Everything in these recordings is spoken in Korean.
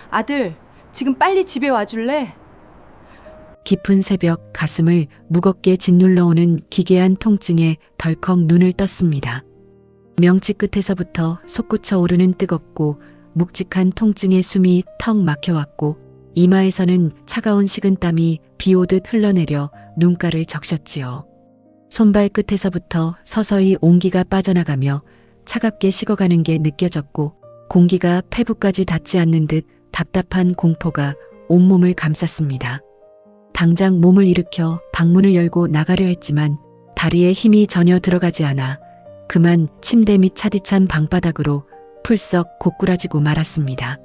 아들, 지금 빨리 집에 와줄래? 깊은 새벽 가슴을 무겁게 짓눌러오는 기괴한 통증에 덜컥 눈을 떴습니다. 명치 끝에서부터 솟구쳐 오르는 뜨겁고 묵직한 통증의 숨이 턱 막혀왔고 이마에서는 차가운 식은땀이 비 오듯 흘러내려 눈가를 적셨지요. 손발 끝에서부터 서서히 온기가 빠져나가며 차갑게 식어가는 게 느껴졌고 공기가 폐부까지 닿지 않는 듯 답답한 공포가 온몸을 감쌌습니다. 당장 몸을 일으켜 방문을 열고 나가려 했지만 다리에 힘이 전혀 들어가지 않아 그만 침대 밑 차디찬 방바닥으로 풀썩 고꾸라지고 말았습니다.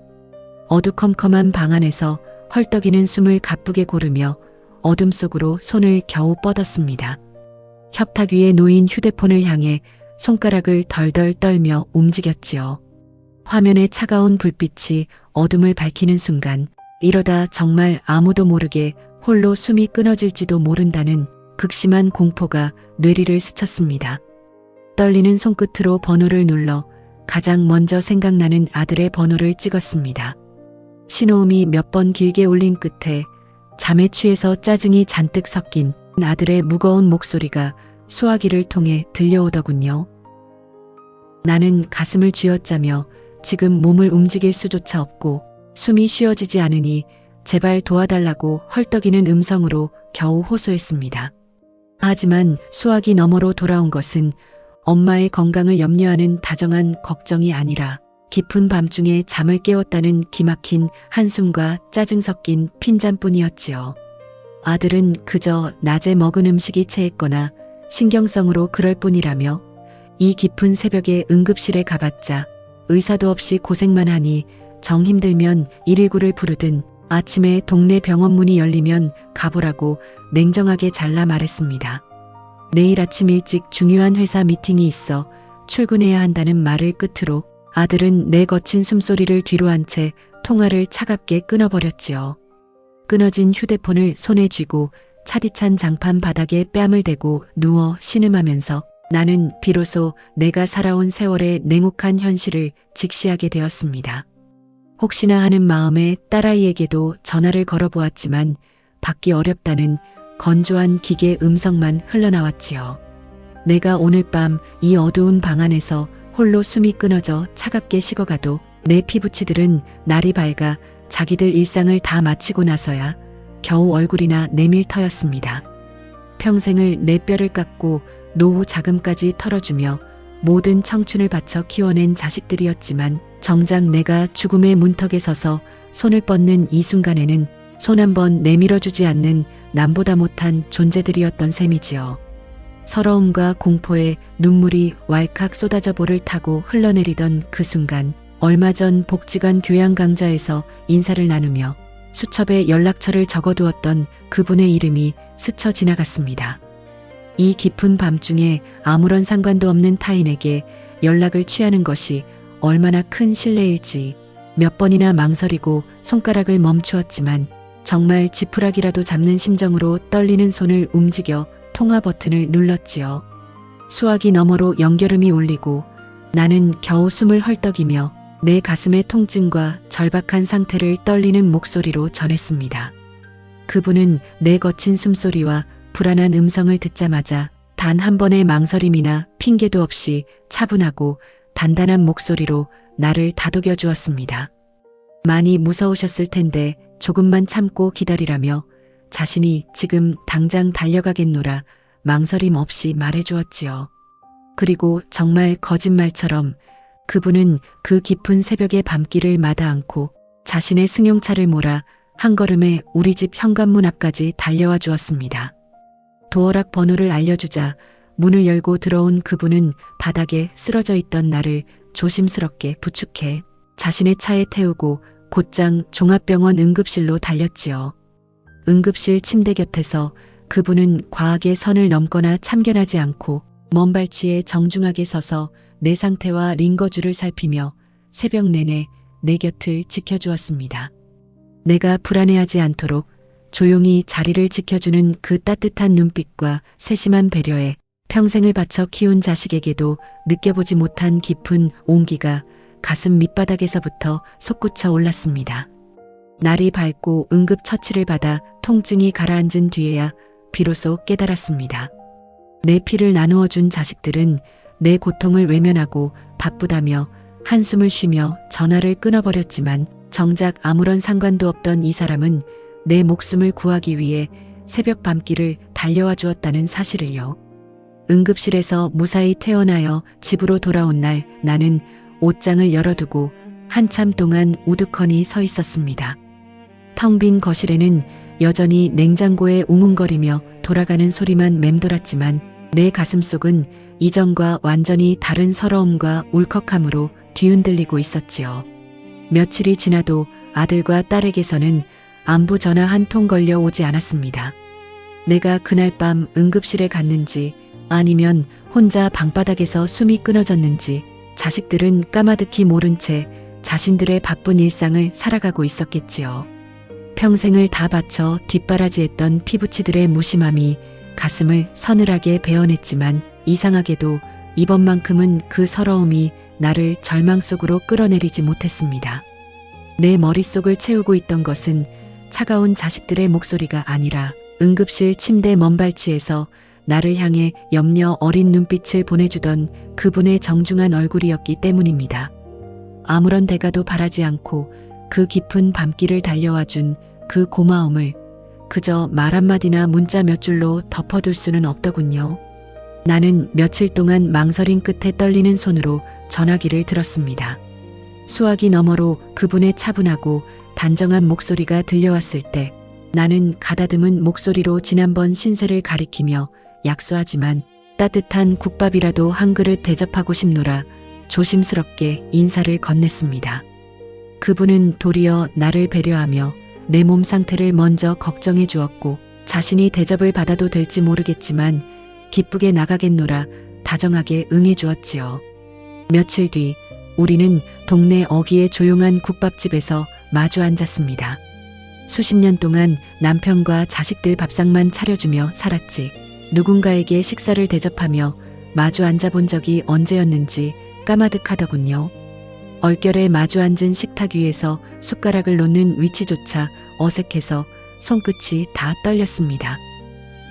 어두컴컴한 방 안에서 헐떡이는 숨을 가쁘게 고르며 어둠 속으로 손을 겨우 뻗었습니다. 협탁 위에 놓인 휴대폰을 향해 손가락을 덜덜 떨며 움직였지요. 화면의 차가운 불빛이 어둠을 밝히는 순간 이러다 정말 아무도 모르게 홀로 숨이 끊어질지도 모른다는 극심한 공포가 뇌리를 스쳤습니다. 떨리는 손끝으로 번호를 눌러 가장 먼저 생각나는 아들의 번호를 찍었습니다. 신호음이 몇 번 길게 울린 끝에 잠에 취해서 짜증이 잔뜩 섞인 아들의 무거운 목소리가 수화기를 통해 들려오더군요. 나는 가슴을 쥐어짜며 지금 몸을 움직일 수조차 없고 숨이 쉬어지지 않으니 제발 도와달라고 헐떡이는 음성으로 겨우 호소했습니다. 하지만 수화기 너머로 돌아온 것은 엄마의 건강을 염려하는 다정한 걱정이 아니라 깊은 밤중에 잠을 깨웠다는 기막힌 한숨과 짜증 섞인 핀잔뿐이었지요. 아들은 그저 낮에 먹은 음식이 체했거나 신경성으로 그럴 뿐이라며 이 깊은 새벽에 응급실에 가봤자 의사도 없이 고생만 하니 정 힘들면 119를 부르든 아침에 동네 병원 문이 열리면 가보라고 냉정하게 잘라 말했습니다. 내일 아침 일찍 중요한 회사 미팅이 있어 출근해야 한다는 말을 끝으로 아들은 내 거친 숨소리를 뒤로 한 채 통화를 차갑게 끊어버렸지요. 끊어진 휴대폰을 손에 쥐고 차디찬 장판 바닥에 뺨을 대고 누워 신음하면서 나는 비로소 내가 살아온 세월의 냉혹한 현실을 직시하게 되었습니다. 혹시나 하는 마음에 딸아이에게도 전화를 걸어보았지만 받기 어렵다는 건조한 기계 음성만 흘러나왔지요. 내가 오늘 밤 이 어두운 방 안에서 홀로 숨이 끊어져 차갑게 식어가도 내 피부치들은 날이 밝아 자기들 일상을 다 마치고 나서야 겨우 얼굴이나 내밀 터였습니다. 평생을 내 뼈를 깎고 노후 자금까지 털어주며 모든 청춘을 바쳐 키워낸 자식들이었지만 정작 내가 죽음의 문턱에 서서 손을 뻗는 이 순간에는 손 한 번 내밀어주지 않는 남보다 못한 존재들이었던 셈이지요. 서러움과 공포에 눈물이 왈칵 쏟아져 볼을 타고 흘러내리던 그 순간 얼마 전 복지관 교양 강좌에서 인사를 나누며 수첩에 연락처를 적어두었던 그분의 이름이 스쳐 지나갔습니다. 이 깊은 밤중에 아무런 상관도 없는 타인에게 연락을 취하는 것이 얼마나 큰 실례일지 몇 번이나 망설이고 손가락을 멈추었지만 정말 지푸라기라도 잡는 심정으로 떨리는 손을 움직여 통화 버튼을 눌렀지요. 수화기 너머로 연결음이 울리고 나는 겨우 숨을 헐떡이며 내 가슴의 통증과 절박한 상태를 떨리는 목소리로 전했습니다. 그분은 내 거친 숨소리와 불안한 음성을 듣자마자 단 한 번의 망설임이나 핑계도 없이 차분하고 단단한 목소리로 나를 다독여 주었습니다. 많이 무서우셨을 텐데 조금만 참고 기다리라며 자신이 지금 당장 달려가겠노라 망설임 없이 말해주었지요. 그리고 정말 거짓말처럼 그분은 그 깊은 새벽의 밤길을 마다 않고 자신의 승용차를 몰아 한 걸음에 우리 집 현관문 앞까지 달려와 주었습니다. 도어락 번호를 알려주자 문을 열고 들어온 그분은 바닥에 쓰러져 있던 나를 조심스럽게 부축해 자신의 차에 태우고 곧장 종합병원 응급실로 달렸지요. 응급실 침대 곁에서 그분은 과하게 선을 넘거나 참견하지 않고 먼 발치에 정중하게 서서 내 상태와 링거줄을 살피며 새벽 내내 내 곁을 지켜주었습니다. 내가 불안해하지 않도록 조용히 자리를 지켜주는 그 따뜻한 눈빛과 세심한 배려에 평생을 바쳐 키운 자식에게도 느껴보지 못한 깊은 온기가 가슴 밑바닥에서부터 솟구쳐 올랐습니다. 날이 밝고 응급 처치를 받아 통증이 가라앉은 뒤에야 비로소 깨달았습니다. 내 피를 나누어 준 자식들은 내 고통을 외면하고 바쁘다며 한숨을 쉬며 전화를 끊어버렸지만 정작 아무런 상관도 없던 이 사람은 내 목숨을 구하기 위해 새벽 밤길을 달려와 주었다는 사실을요. 응급실에서 무사히 퇴원하여 집으로 돌아온 날 나는 옷장을 열어두고 한참 동안 우두커니 서 있었습니다. 텅 빈 거실에는 여전히 냉장고에 웅웅거리며 돌아가는 소리만 맴돌았지만 내 가슴속은 이전과 완전히 다른 서러움과 울컥함으로 뒤흔들리고 있었지요. 며칠이 지나도 아들과 딸에게서는 안부 전화 한 통 걸려 오지 않았습니다. 내가 그날 밤 응급실에 갔는지 아니면 혼자 방바닥에서 숨이 끊어졌는지 자식들은 까마득히 모른 채 자신들의 바쁜 일상을 살아가고 있었겠지요. 평생을 다 바쳐 뒷바라지했던 피부치들의 무심함이 가슴을 서늘하게 베어냈지만 이상하게도 이번만큼은 그 서러움이 나를 절망 속으로 끌어내리지 못했습니다. 내 머릿속을 채우고 있던 것은 차가운 자식들의 목소리가 아니라 응급실 침대 먼발치에서 나를 향해 염려 어린 눈빛을 보내주던 그분의 정중한 얼굴이었기 때문입니다. 아무런 대가도 바라지 않고 그 깊은 밤길을 달려와 준 그 고마움을 그저 말 한마디나 문자 몇 줄로 덮어둘 수는 없더군요. 나는 며칠 동안 망설임 끝에 떨리는 손으로 전화기를 들었습니다. 수화기 너머로 그분의 차분하고 단정한 목소리가 들려왔을 때 나는 가다듬은 목소리로 지난번 신세를 가리키며 약소하지만 따뜻한 국밥이라도 한 그릇 대접하고 싶노라 조심스럽게 인사를 건넸습니다. 그분은 도리어 나를 배려하며 내 몸 상태를 먼저 걱정해 주었고 자신이 대접을 받아도 될지 모르겠지만 기쁘게 나가겠노라 다정하게 응해 주었지요. 며칠 뒤 우리는 동네 어귀의 조용한 국밥집에서 마주 앉았습니다. 수십 년 동안 남편과 자식들 밥상만 차려주며 살았지 누군가에게 식사를 대접하며 마주 앉아본 적이 언제였는지 까마득하더군요. 얼결에 마주 앉은 식탁 위에서 숟가락을 놓는 위치조차 어색해서 손끝이 다 떨렸습니다.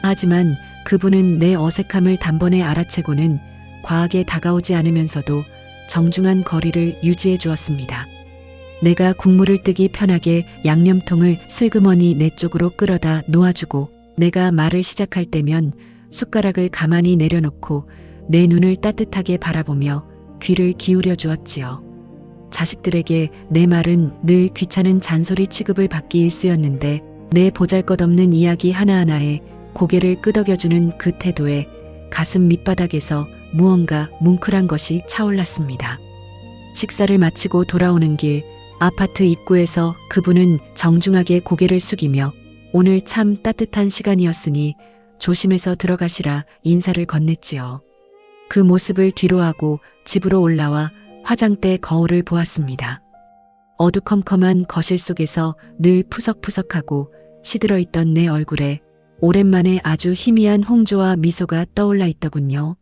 하지만 그분은 내 어색함을 단번에 알아채고는 과하게 다가오지 않으면서도 정중한 거리를 유지해 주었습니다. 내가 국물을 뜨기 편하게 양념통을 슬그머니 내 쪽으로 끌어다 놓아주고 내가 말을 시작할 때면 숟가락을 가만히 내려놓고 내 눈을 따뜻하게 바라보며 귀를 기울여 주었지요. 자식들에게 내 말은 늘 귀찮은 잔소리 취급을 받기 일쑤였는데 내 보잘것없는 이야기 하나하나에 고개를 끄덕여주는 그 태도에 가슴 밑바닥에서 무언가 뭉클한 것이 차올랐습니다. 식사를 마치고 돌아오는 길 아파트 입구에서 그분은 정중하게 고개를 숙이며 오늘 참 따뜻한 시간이었으니 조심해서 들어가시라 인사를 건넸지요. 그 모습을 뒤로하고 집으로 올라와 화장대 거울을 보았습니다. 어두컴컴한 거실 속에서 늘 푸석푸석하고 시들어 있던 내 얼굴에 오랜만에 아주 희미한 홍조와 미소가 떠올라 있더군요.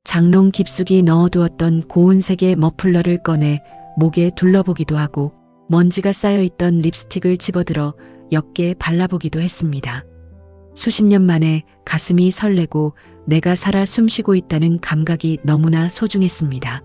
장롱 깊숙이 넣어두었던 고운색의 머플러를 꺼내 목에 둘러보기도 하고 먼지가 쌓여있던 립스틱을 집어들어 옅게 발라보기도 했습니다. 수십 년 만에 가슴이 설레고 내가 살아 숨쉬고 있다는 감각이 너무나 소중했습니다.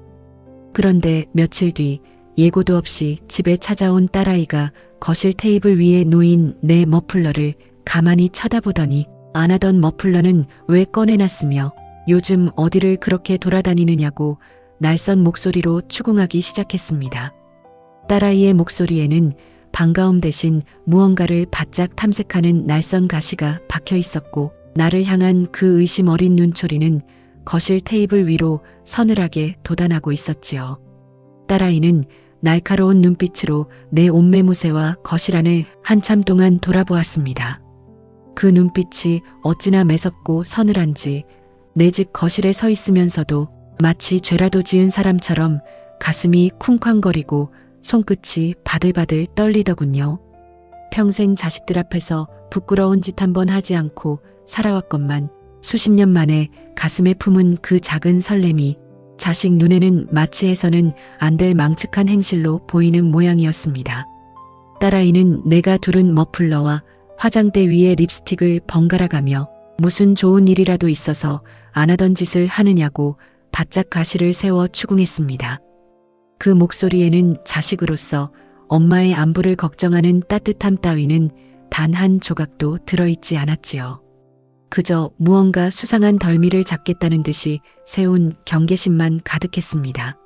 그런데 며칠 뒤 예고도 없이 집에 찾아온 딸아이가 거실 테이블 위에 놓인 내 머플러를 가만히 쳐다보더니 안 하던 머플러는 왜 꺼내놨으며 요즘 어디를 그렇게 돌아다니느냐고 날선 목소리로 추궁하기 시작했습니다. 딸아이의 목소리에는 반가움 대신 무언가를 바짝 탐색하는 날선 가시가 박혀 있었고 나를 향한 그 의심 어린 눈초리는 거실 테이블 위로 서늘하게 돋아나고 있었지요. 딸아이는 날카로운 눈빛으로 내 옷매무새와 거실 안을 한참 동안 돌아보았습니다. 그 눈빛이 어찌나 매섭고 서늘한지 내 집 거실에 서 있으면서도 마치 죄라도 지은 사람처럼 가슴이 쿵쾅거리고 손끝이 바들바들 떨리더군요. 평생 자식들 앞에서 부끄러운 짓 한 번 하지 않고 살아왔건만 수십 년 만에 가슴에 품은 그 작은 설렘이 자식 눈에는 마치 해서는 안 될 망측한 행실로 보이는 모양이었습니다. 딸아이는 내가 두른 머플러와 화장대 위에 립스틱을 번갈아가며 무슨 좋은 일이라도 있어서 안 하던 짓을 하느냐고 바짝 가시를 세워 추궁했습니다. 그 목소리에는 자식으로서 엄마의 안부를 걱정하는 따뜻함 따위는 단 한 조각도 들어있지 않았지요. 그저 무언가 수상한 덜미를 잡겠다는 듯이 세운 경계심만 가득했습니다.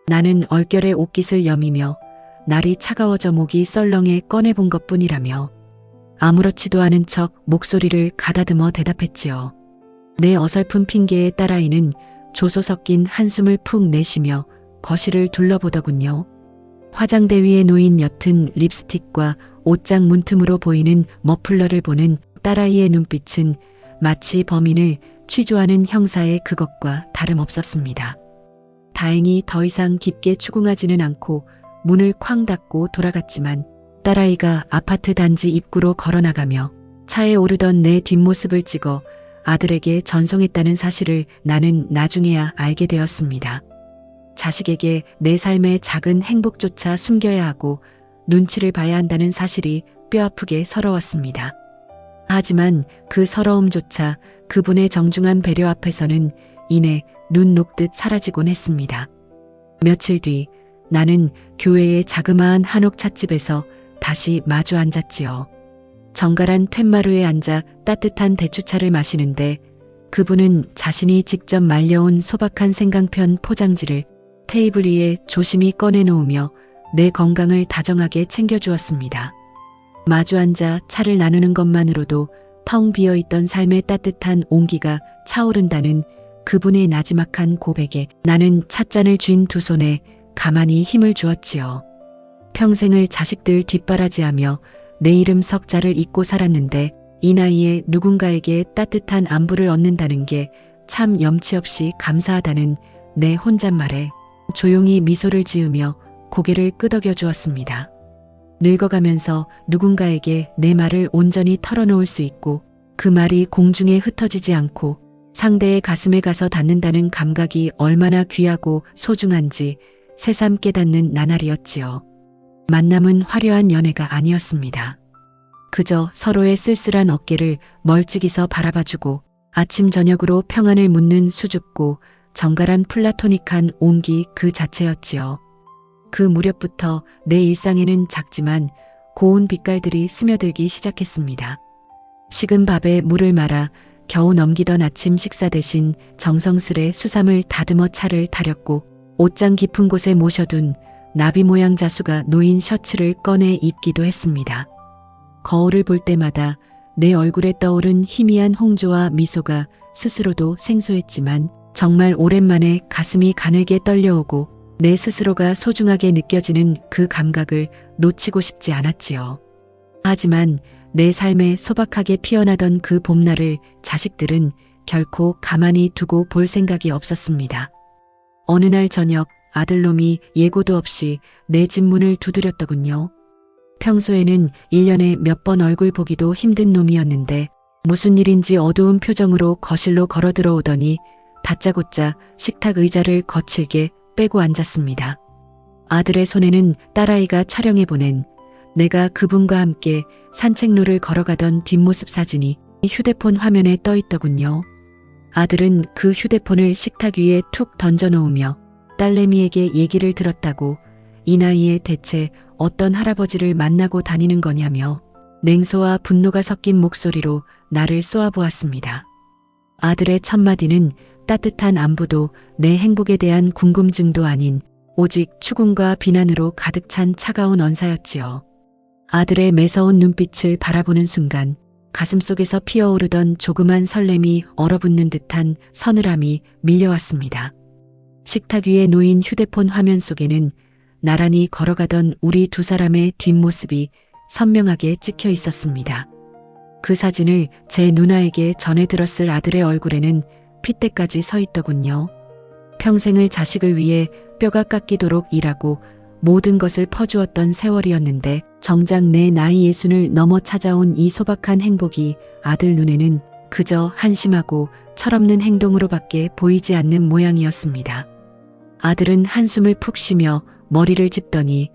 나는 얼결에 옷깃을 여미며 날이 차가워져 목이 썰렁해 꺼내본 것뿐이라며 아무렇지도 않은 척 목소리를 가다듬어 대답했지요. 내 어설픈 핑계에 딸아이는 조소 섞인 한숨을 푹 내쉬며 거실을 둘러보더군요. 화장대 위에 놓인 옅은 립스틱과 옷장 문틈으로 보이는 머플러를 보는 딸아이의 눈빛은 마치 범인을 취조하는 형사의 그것과 다름없었습니다. 다행히 더 이상 깊게 추궁하지는 않고 문을 쾅 닫고 돌아갔지만 딸아이가 아파트 단지 입구로 걸어나가며 차에 오르던 내 뒷모습을 찍어 아들에게 전송했다는 사실을 나는 나중에야 알게 되었습니다. 자식에게 내 삶의 작은 행복조차 숨겨야 하고 눈치를 봐야 한다는 사실이 뼈아프게 서러웠습니다. 하지만 그 서러움조차 그분의 정중한 배려 앞에서는 이내 눈 녹듯 사라지곤 했습니다. 며칠 뒤 나는 교회의 자그마한 한옥 찻집에서 다시 마주 앉았지요. 정갈한 툇마루에 앉아 따뜻한 대추차를 마시는데 그분은 자신이 직접 말려온 소박한 생강편 포장지를 테이블 위에 조심히 꺼내놓으며 내 건강을 다정하게 챙겨주었습니다. 마주 앉아 차를 나누는 것만으로도 텅 비어있던 삶의 따뜻한 온기가 차오른다는 그분의 나지막한 고백에 나는 찻잔을 쥔 두 손에 가만히 힘을 주었지요. 평생을 자식들 뒷바라지하며 내 이름 석자를 잊고 살았는데 이 나이에 누군가에게 따뜻한 안부를 얻는다는 게 참 염치 없이 감사하다는 내 혼잣말에 조용히 미소를 지으며 고개를 끄덕여 주었습니다. 늙어가면서 누군가에게 내 말을 온전히 털어놓을 수 있고 그 말이 공중에 흩어지지 않고 상대의 가슴에 가서 닿는다는 감각이 얼마나 귀하고 소중한지 새삼 깨닫는 나날이었지요. 만남은 화려한 연애가 아니었습니다. 그저 서로의 쓸쓸한 어깨를 멀찍이서 바라봐주고 아침 저녁으로 평안을 묻는 수줍고 정갈한 플라토닉한 온기 그 자체였지요. 그 무렵부터 내 일상에는 작지만 고운 빛깔들이 스며들기 시작했습니다. 식은 밥에 물을 말아 겨우 넘기던 아침 식사 대신 정성스레 수삼을 다듬어 차를 타렸고 옷장 깊은 곳에 모셔둔 나비 모양 자수가 놓인 셔츠를 꺼내 입기도 했습니다. 거울을 볼 때마다 내 얼굴에 떠오른 희미한 홍조와 미소가 스스로도 생소했지만 정말 오랜만에 가슴이 가늘게 떨려오고 내 스스로가 소중하게 느껴지는 그 감각을 놓치고 싶지 않았지요. 하지만 내 삶에 소박하게 피어나던 그 봄날을 자식들은 결코 가만히 두고 볼 생각이 없었습니다. 어느 날 저녁 아들놈이 예고도 없이 내 집 문을 두드렸더군요. 평소에는 1년에 몇 번 얼굴 보기도 힘든 놈이었는데 무슨 일인지 어두운 표정으로 거실로 걸어 들어오더니 다짜고짜 식탁 의자를 거칠게 빼고 앉았습니다. 아들의 손에는 딸아이가 촬영해 보낸 내가 그분과 함께 산책로를 걸어가던 뒷모습 사진이 휴대폰 화면에 떠 있더군요. 아들은 그 휴대폰을 식탁 위에 툭 던져놓으며 딸내미에게 얘기를 들었다고 이 나이에 대체 어떤 할아버지를 만나고 다니는 거냐며 냉소와 분노가 섞인 목소리로 나를 쏘아보았습니다. 아들의 첫마디는 따뜻한 안부도 내 행복에 대한 궁금증도 아닌 오직 추궁과 비난으로 가득 찬 차가운 언사였지요. 아들의 매서운 눈빛을 바라보는 순간 가슴속에서 피어오르던 조그만 설렘이 얼어붙는 듯한 서늘함이 밀려왔습니다. 식탁 위에 놓인 휴대폰 화면 속에는 나란히 걸어가던 우리 두 사람의 뒷모습이 선명하게 찍혀 있었습니다. 그 사진을 제 누나에게 전해들었을 아들의 얼굴에는 핏대까지 서 있더군요. 평생을 자식을 위해 뼈가 깎이도록 일하고 모든 것을 퍼주었던 세월이었는데 정작 내 나이 60을 넘어 찾아온 이 소박한 행복이 아들 눈에는 그저 한심하고 철없는 행동으로밖에 보이지 않는 모양이었습니다. 아들은 한숨을 푹 쉬며 머리를 짚더니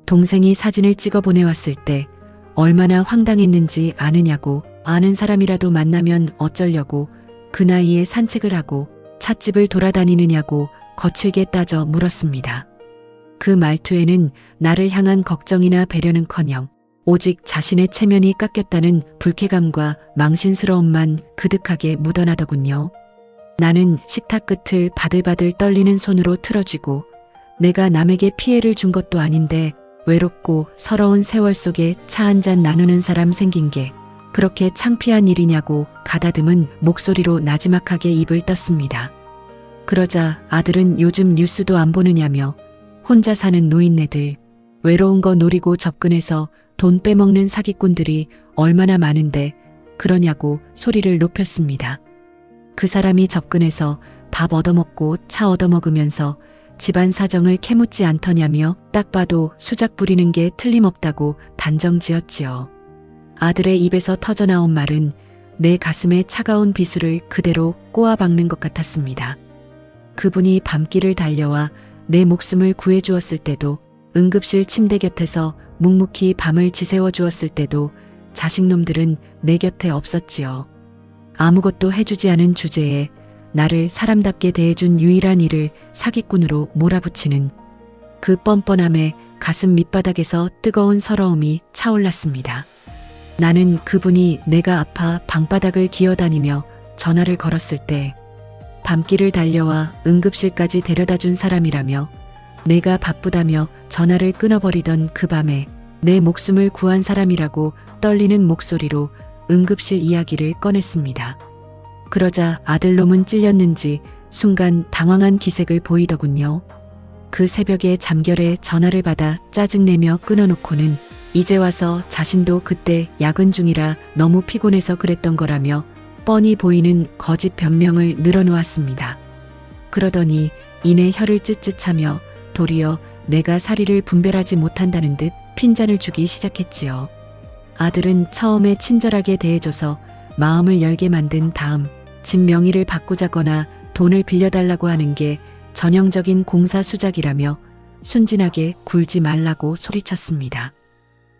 동생이 사진을 찍어 보내왔을 때 얼마나 황당했는지 아느냐고, 아는 사람이라도 만나면 어쩌려고 그 나이에 산책을 하고 찻집을 돌아다니느냐고 거칠게 따져 물었습니다. 그 말투에는 나를 향한 걱정이나 배려는커녕 오직 자신의 체면이 깎였다는 불쾌감과 망신스러움만 그득하게 묻어나더군요. 나는 식탁 끝을 바들바들 떨리는 손으로 틀어쥐고 내가 남에게 피해를 준 것도 아닌데 외롭고 서러운 세월 속에 차 한잔 나누는 사람 생긴 게 그렇게 창피한 일이냐고 가다듬은 목소리로 나지막하게 입을 떴습니다. 그러자 아들은 요즘 뉴스도 안 보느냐며 혼자 사는 노인네들, 외로운 거 노리고 접근해서 돈 빼먹는 사기꾼들이 얼마나 많은데 그러냐고 소리를 높였습니다. 그 사람이 접근해서 밥 얻어먹고 차 얻어먹으면서 집안 사정을 캐묻지 않더냐며 딱 봐도 수작 부리는 게 틀림없다고 단정지었지요. 아들의 입에서 터져나온 말은 내 가슴에 차가운 비수를 그대로 꼬아박는 것 같았습니다. 그분이 밤길을 달려와 내 목숨을 구해주었을 때도, 응급실 침대 곁에서 묵묵히 밤을 지새워 주었을 때도 자식놈들은 내 곁에 없었지요. 아무것도 해주지 않은 주제에 나를 사람답게 대해준 유일한 이를 사기꾼으로 몰아붙이는 그 뻔뻔함에 가슴 밑바닥에서 뜨거운 서러움이 차올랐습니다. 나는 그분이 내가 아파 방바닥을 기어다니며 전화를 걸었을 때 밤길을 달려와 응급실까지 데려다준 사람이라며 내가 바쁘다며 전화를 끊어버리던 그 밤에 내 목숨을 구한 사람이라고 떨리는 목소리로 응급실 이야기를 꺼냈습니다. 그러자 아들놈은 찔렸는지 순간 당황한 기색을 보이더군요. 그 새벽에 잠결에 전화를 받아 짜증내며 끊어놓고는 이제 와서 자신도 그때 야근 중이라 너무 피곤해서 그랬던 거라며 뻔히 보이는 거짓 변명을 늘어놓았습니다. 그러더니 이내 혀를 쯧쯧하며 도리어 내가 사리를 분별하지 못한다는 듯 핀잔을 주기 시작했지요. 아들은 처음에 친절하게 대해줘서 마음을 열게 만든 다음 집 명의를 바꾸자거나 돈을 빌려달라고 하는 게 전형적인 공사 수작이라며 순진하게 굴지 말라고 소리쳤습니다.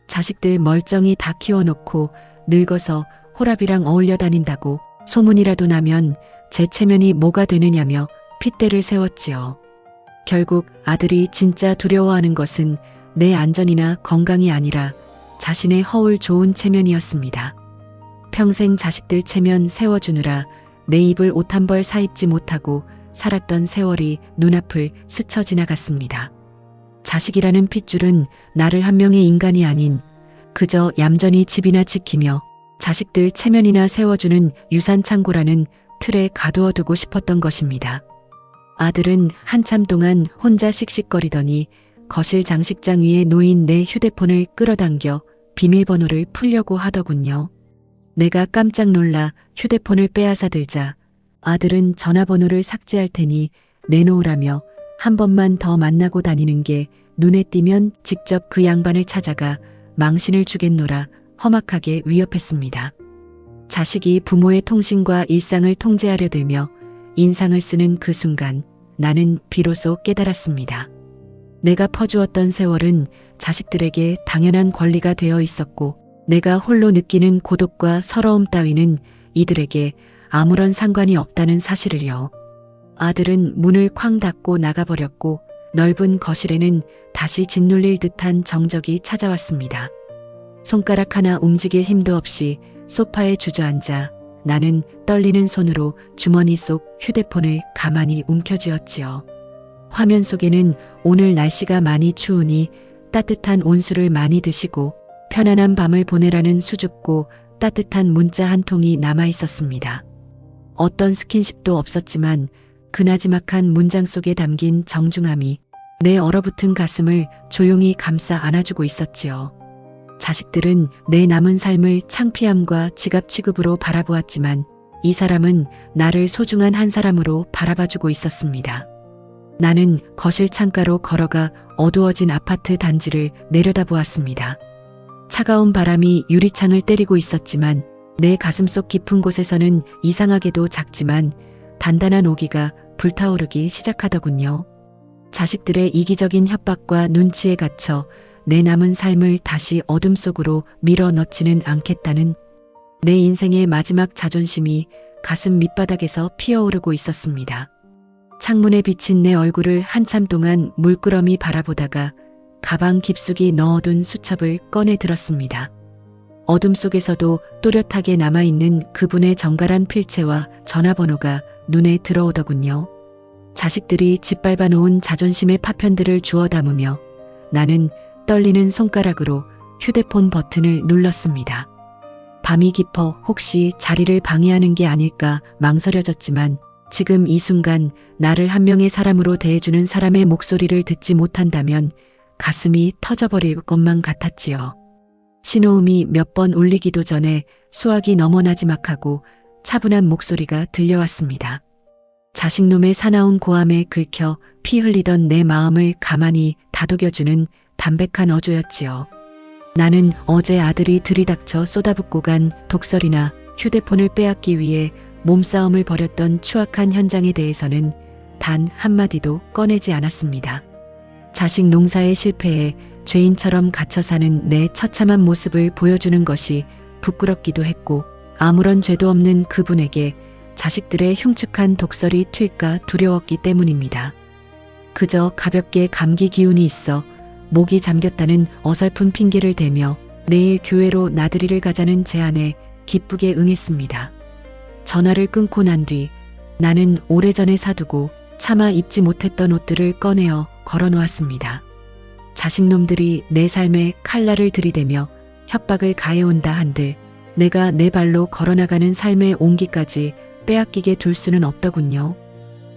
자식들 멀쩡히 다 키워놓고 늙어서 호랍이랑 어울려 다닌다고 소문이라도 나면 제 체면이 뭐가 되느냐며 핏대를 세웠지요. 결국 아들이 진짜 두려워하는 것은 내 안전이나 건강이 아니라 자신의 허울 좋은 체면이었습니다. 평생 자식들 체면 세워주느라 내 입을 옷 한 벌 사입지 못하고 살았던 세월이 눈앞을 스쳐 지나갔습니다. 자식이라는 핏줄은 나를 한 명의 인간이 아닌 그저 얌전히 집이나 지키며 자식들 체면이나 세워주는 유산 창고라는 틀에 가두어두고 싶었던 것입니다. 아들은 한참 동안 혼자 씩씩거리더니 거실 장식장 위에 놓인 내 휴대폰을 끌어당겨 비밀번호를 풀려고 하더군요. 내가 깜짝 놀라 휴대폰을 빼앗아 들자 아들은 전화번호를 삭제할 테니 내놓으라며 한 번만 더 만나고 다니는 게 눈에 띄면 직접 그 양반을 찾아가 망신을 주겠노라 험악하게 위협했습니다. 자식이 부모의 통신과 일상을 통제하려 들며 인상을 쓰는 그 순간 나는 비로소 깨달았습니다. 내가 퍼주었던 세월은 자식들에게 당연한 권리가 되어 있었고 내가 홀로 느끼는 고독과 서러움 따위는 이들에게 아무런 상관이 없다는 사실을요. 아들은 문을 쾅 닫고 나가버렸고 넓은 거실에는 다시 짓눌릴 듯한 정적이 찾아왔습니다. 손가락 하나 움직일 힘도 없이 소파에 주저앉아 나는 떨리는 손으로 주머니 속 휴대폰을 가만히 움켜쥐었지요. 화면 속에는 오늘 날씨가 많이 추우니 따뜻한 온수를 많이 드시고 편안한 밤을 보내라는 수줍고 따뜻한 문자 한 통이 남아 있었습니다. 어떤 스킨십도 없었지만 그 나지막한 문장 속에 담긴 정중함이 내 얼어붙은 가슴을 조용히 감싸 안아주고 있었지요. 자식들은 내 남은 삶을 창피함과 지갑 취급으로 바라보았지만 이 사람은 나를 소중한 한 사람으로 바라봐주고 있었습니다. 나는 거실 창가로 걸어가 어두워진 아파트 단지를 내려다보았습니다. 차가운 바람이 유리창을 때리고 있었지만 내 가슴속 깊은 곳에서는 이상하게도 작지만 단단한 오기가 불타오르기 시작하더군요. 자식들의 이기적인 협박과 눈치에 갇혀 내 남은 삶을 다시 어둠 속으로 밀어 넣지는 않겠다는 내 인생의 마지막 자존심이 가슴 밑바닥에서 피어오르고 있었습니다. 창문에 비친 내 얼굴을 한참 동안 물끄러미 바라보다가 가방 깊숙이 넣어둔 수첩을 꺼내 들었습니다. 어둠 속에서도 또렷하게 남아있는 그분의 정갈한 필체와 전화번호가 눈에 들어오더군요. 자식들이 짓밟아 놓은 자존심의 파편들을 주워 담으며 나는 떨리는 손가락으로 휴대폰 버튼을 눌렀습니다. 밤이 깊어 혹시 자리를 방해하는 게 아닐까 망설여졌지만 지금 이 순간 나를 한 명의 사람으로 대해주는 사람의 목소리를 듣지 못한다면 가슴이 터져버릴 것만 같았지요. 신호음이 몇 번 울리기도 전에 수화기 너머 나지막하고 차분한 목소리가 들려왔습니다. 자식놈의 사나운 고함에 긁혀 피 흘리던 내 마음을 가만히 다독여주는 담백한 어조였지요. 나는 어제 아들이 들이닥쳐 쏟아붓고 간 독설이나 휴대폰을 빼앗기 위해 몸싸움을 벌였던 추악한 현장에 대해서는 단 한마디도 꺼내지 않았습니다. 자식 농사의 실패에 죄인처럼 갇혀 사는 내 처참한 모습을 보여주는 것이 부끄럽기도 했고 아무런 죄도 없는 그분에게 자식들의 흉측한 독설이 튈까 두려웠기 때문입니다. 그저 가볍게 감기 기운이 있어 목이 잠겼다는 어설픈 핑계를 대며 내일 교회로 나들이를 가자는 제안에 기쁘게 응했습니다. 전화를 끊고 난 뒤 나는 오래전에 사두고 차마 입지 못했던 옷들을 꺼내어 걸어놓았습니다. 자식놈들이 내 삶에 칼날을 들이대며 협박을 가해온다 한들 내가 내 발로 걸어나가는 삶의 온기까지 빼앗기게 둘 수는 없더군요.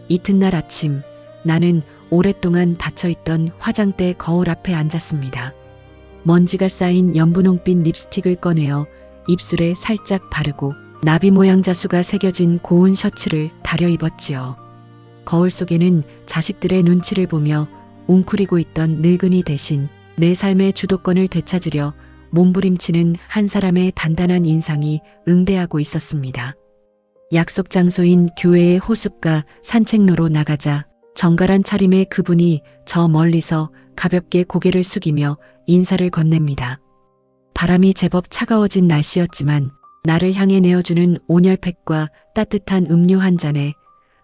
이튿날 아침 나는 오랫동안 닫혀있던 화장대 거울 앞에 앉았습니다. 먼지가 쌓인 연분홍빛 립스틱을 꺼내어 입술에 살짝 바르고 나비 모양 자수가 새겨진 고운 셔츠를 다려 입었지요. 거울 속에는 자식들의 눈치를 보며 웅크리고 있던 늙은이 대신 내 삶의 주도권을 되찾으려 몸부림치는 한 사람의 단단한 인상이 응대하고 있었습니다. 약속 장소인 교회의 호숫가 산책로로 나가자 정갈한 차림의 그분이 저 멀리서 가볍게 고개를 숙이며 인사를 건넵니다. 바람이 제법 차가워진 날씨였지만 나를 향해 내어주는 온열팩과 따뜻한 음료 한 잔에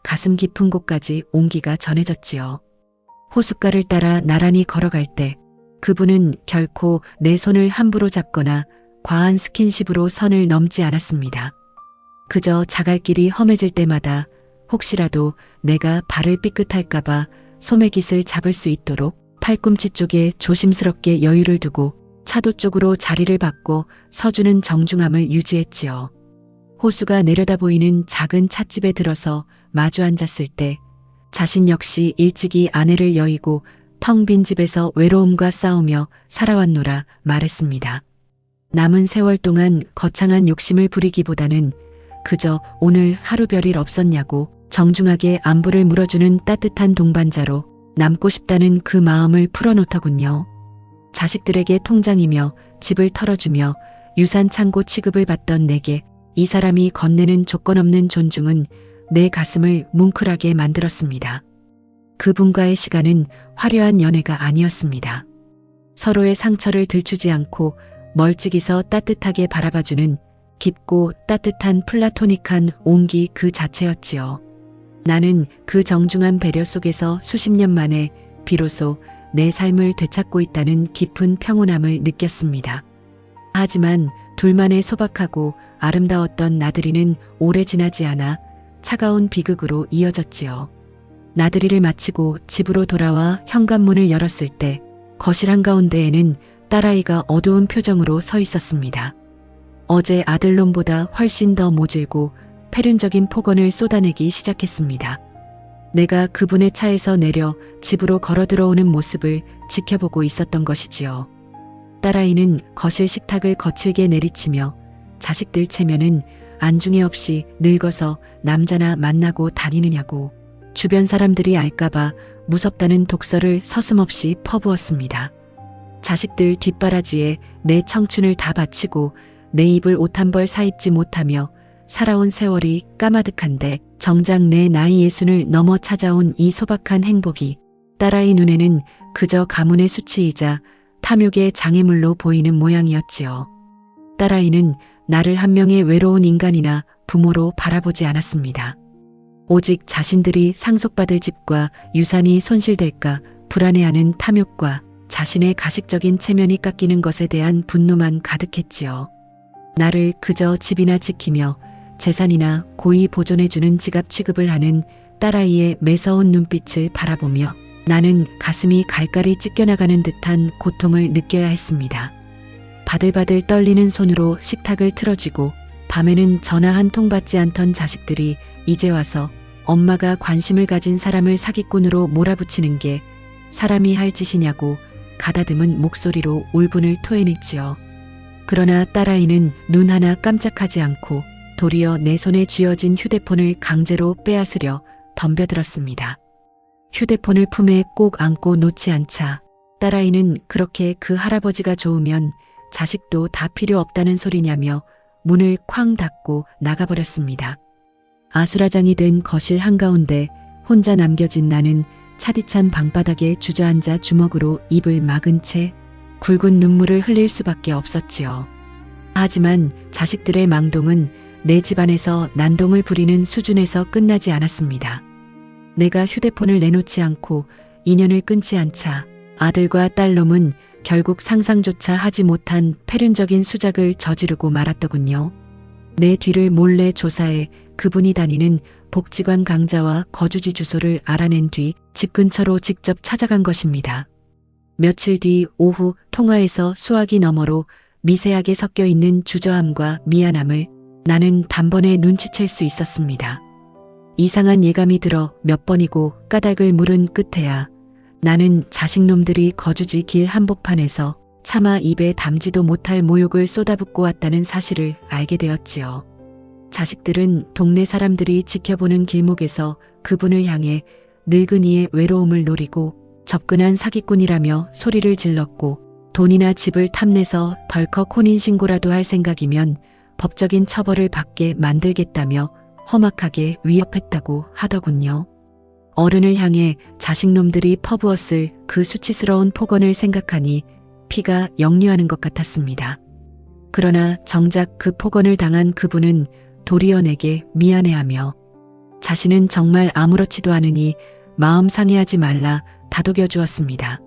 가슴 깊은 곳까지 온기가 전해졌지요. 호숫가를 따라 나란히 걸어갈 때 그분은 결코 내 손을 함부로 잡거나 과한 스킨십으로 선을 넘지 않았습니다. 그저 자갈길이 험해질 때마다 혹시라도 내가 발을 삐끗할까봐 소매깃을 잡을 수 있도록 팔꿈치 쪽에 조심스럽게 여유를 두고 차도 쪽으로 자리를 바꿔 서주는 정중함을 유지했지요. 호수가 내려다 보이는 작은 찻집에 들어서 마주 앉았을 때 자신 역시 일찍이 아내를 여의고 텅 빈 집에서 외로움과 싸우며 살아왔노라 말했습니다. 남은 세월 동안 거창한 욕심을 부리기보다는 그저 오늘 하루 별일 없었냐고 정중하게 안부를 물어주는 따뜻한 동반자로 남고 싶다는 그 마음을 풀어놓더군요. 자식들에게 통장이며 집을 털어주며 유산 창고 취급을 받던 내게 이 사람이 건네는 조건 없는 존중은 내 가슴을 뭉클하게 만들었습니다. 그분과의 시간은 화려한 연애가 아니었습니다. 서로의 상처를 들추지 않고 멀찍이서 따뜻하게 바라봐주는 깊고 따뜻한 플라토닉한 온기 그 자체였지요. 나는 그 정중한 배려 속에서 수십 년 만에 비로소 내 삶을 되찾고 있다는 깊은 평온함을 느꼈습니다. 하지만 둘만의 소박하고 아름다웠던 나들이는 오래 지나지 않아 차가운 비극으로 이어졌지요. 나들이를 마치고 집으로 돌아와 현관문을 열었을 때 거실 한가운데에는 딸아이가 어두운 표정으로 서 있었습니다. 어제 아들놈보다 훨씬 더 모질고 패륜적인 폭언을 쏟아내기 시작했습니다. 내가 그분의 차에서 내려 집으로 걸어 들어오는 모습을 지켜보고 있었던 것이지요. 딸아이는 거실 식탁을 거칠게 내리치며 자식들 체면은 안중에 없이 늙어서 남자나 만나고 다니느냐고 주변 사람들이 알까봐 무섭다는 독설을 서슴없이 퍼부었습니다. 자식들 뒷바라지에 내 청춘을 다 바치고 내 입을 옷 한 벌 사입지 못하며 살아온 세월이 까마득한데 정작 내 나이 예순을 넘어 찾아온 이 소박한 행복이 딸아이 눈에는 그저 가문의 수치이자 탐욕의 장애물로 보이는 모양이었지요. 딸아이는 나를 한 명의 외로운 인간이나 부모로 바라보지 않았습니다. 오직 자신들이 상속받을 집과 유산이 손실될까 불안해하는 탐욕과 자신의 가식적인 체면이 깎이는 것에 대한 분노만 가득했지요. 나를 그저 집이나 지키며 재산이나 고이 보존해주는 지갑 취급을 하는 딸아이의 매서운 눈빛을 바라보며 나는 가슴이 갈갈이 찢겨나가는 듯한 고통을 느껴야 했습니다. 바들바들 떨리는 손으로 식탁을 틀어쥐고 밤에는 전화 한 통 받지 않던 자식들이 이제 와서 엄마가 관심을 가진 사람을 사기꾼으로 몰아붙이는 게 사람이 할 짓이냐고 가다듬은 목소리로 울분을 토해냈지요. 그러나 딸아이는 눈 하나 깜짝하지 않고 도리어 내 손에 쥐어진 휴대폰을 강제로 빼앗으려 덤벼들었습니다. 휴대폰을 품에 꼭 안고 놓지 않자 딸아이는 그렇게 그 할아버지가 좋으면 자식도 다 필요 없다는 소리냐며 문을 쾅 닫고 나가버렸습니다. 아수라장이 된 거실 한가운데 혼자 남겨진 나는 차디찬 방바닥에 주저앉아 주먹으로 입을 막은 채 굵은 눈물을 흘릴 수밖에 없었지요. 하지만 자식들의 망동은 내 집안에서 난동을 부리는 수준에서 끝나지 않았습니다. 내가 휴대폰을 내놓지 않고 인연을 끊지 않자 아들과 딸놈은 결국 상상조차 하지 못한 패륜적인 수작을 저지르고 말았더군요. 내 뒤를 몰래 조사해 그분이 다니는 복지관 강자와 거주지 주소를 알아낸 뒤 집 근처로 직접 찾아간 것입니다. 며칠 뒤 오후 통화에서 수화기 너머로 미세하게 섞여 있는 주저함과 미안함을 나는 단번에 눈치챌 수 있었습니다. 이상한 예감이 들어 몇 번이고 까닭을 물은 끝에야 나는 자식놈들이 거주지 길 한복판에서 차마 입에 담지도 못할 모욕을 쏟아붓고 왔다는 사실을 알게 되었지요. 자식들은 동네 사람들이 지켜보는 길목에서 그분을 향해 늙은이의 외로움을 노리고 접근한 사기꾼이라며 소리를 질렀고 돈이나 집을 탐내서 덜컥 혼인신고라도 할 생각이면 법적인 처벌을 받게 만들겠다며 험악하게 위협했다고 하더군요. 어른을 향해 자식놈들이 퍼부었을 그 수치스러운 폭언을 생각하니 피가 역류하는 것 같았습니다. 그러나 정작 그 폭언을 당한 그분은 도리어 내게 미안해하며 자신은 정말 아무렇지도 않으니 마음 상해하지 말라 다독여 주었습니다.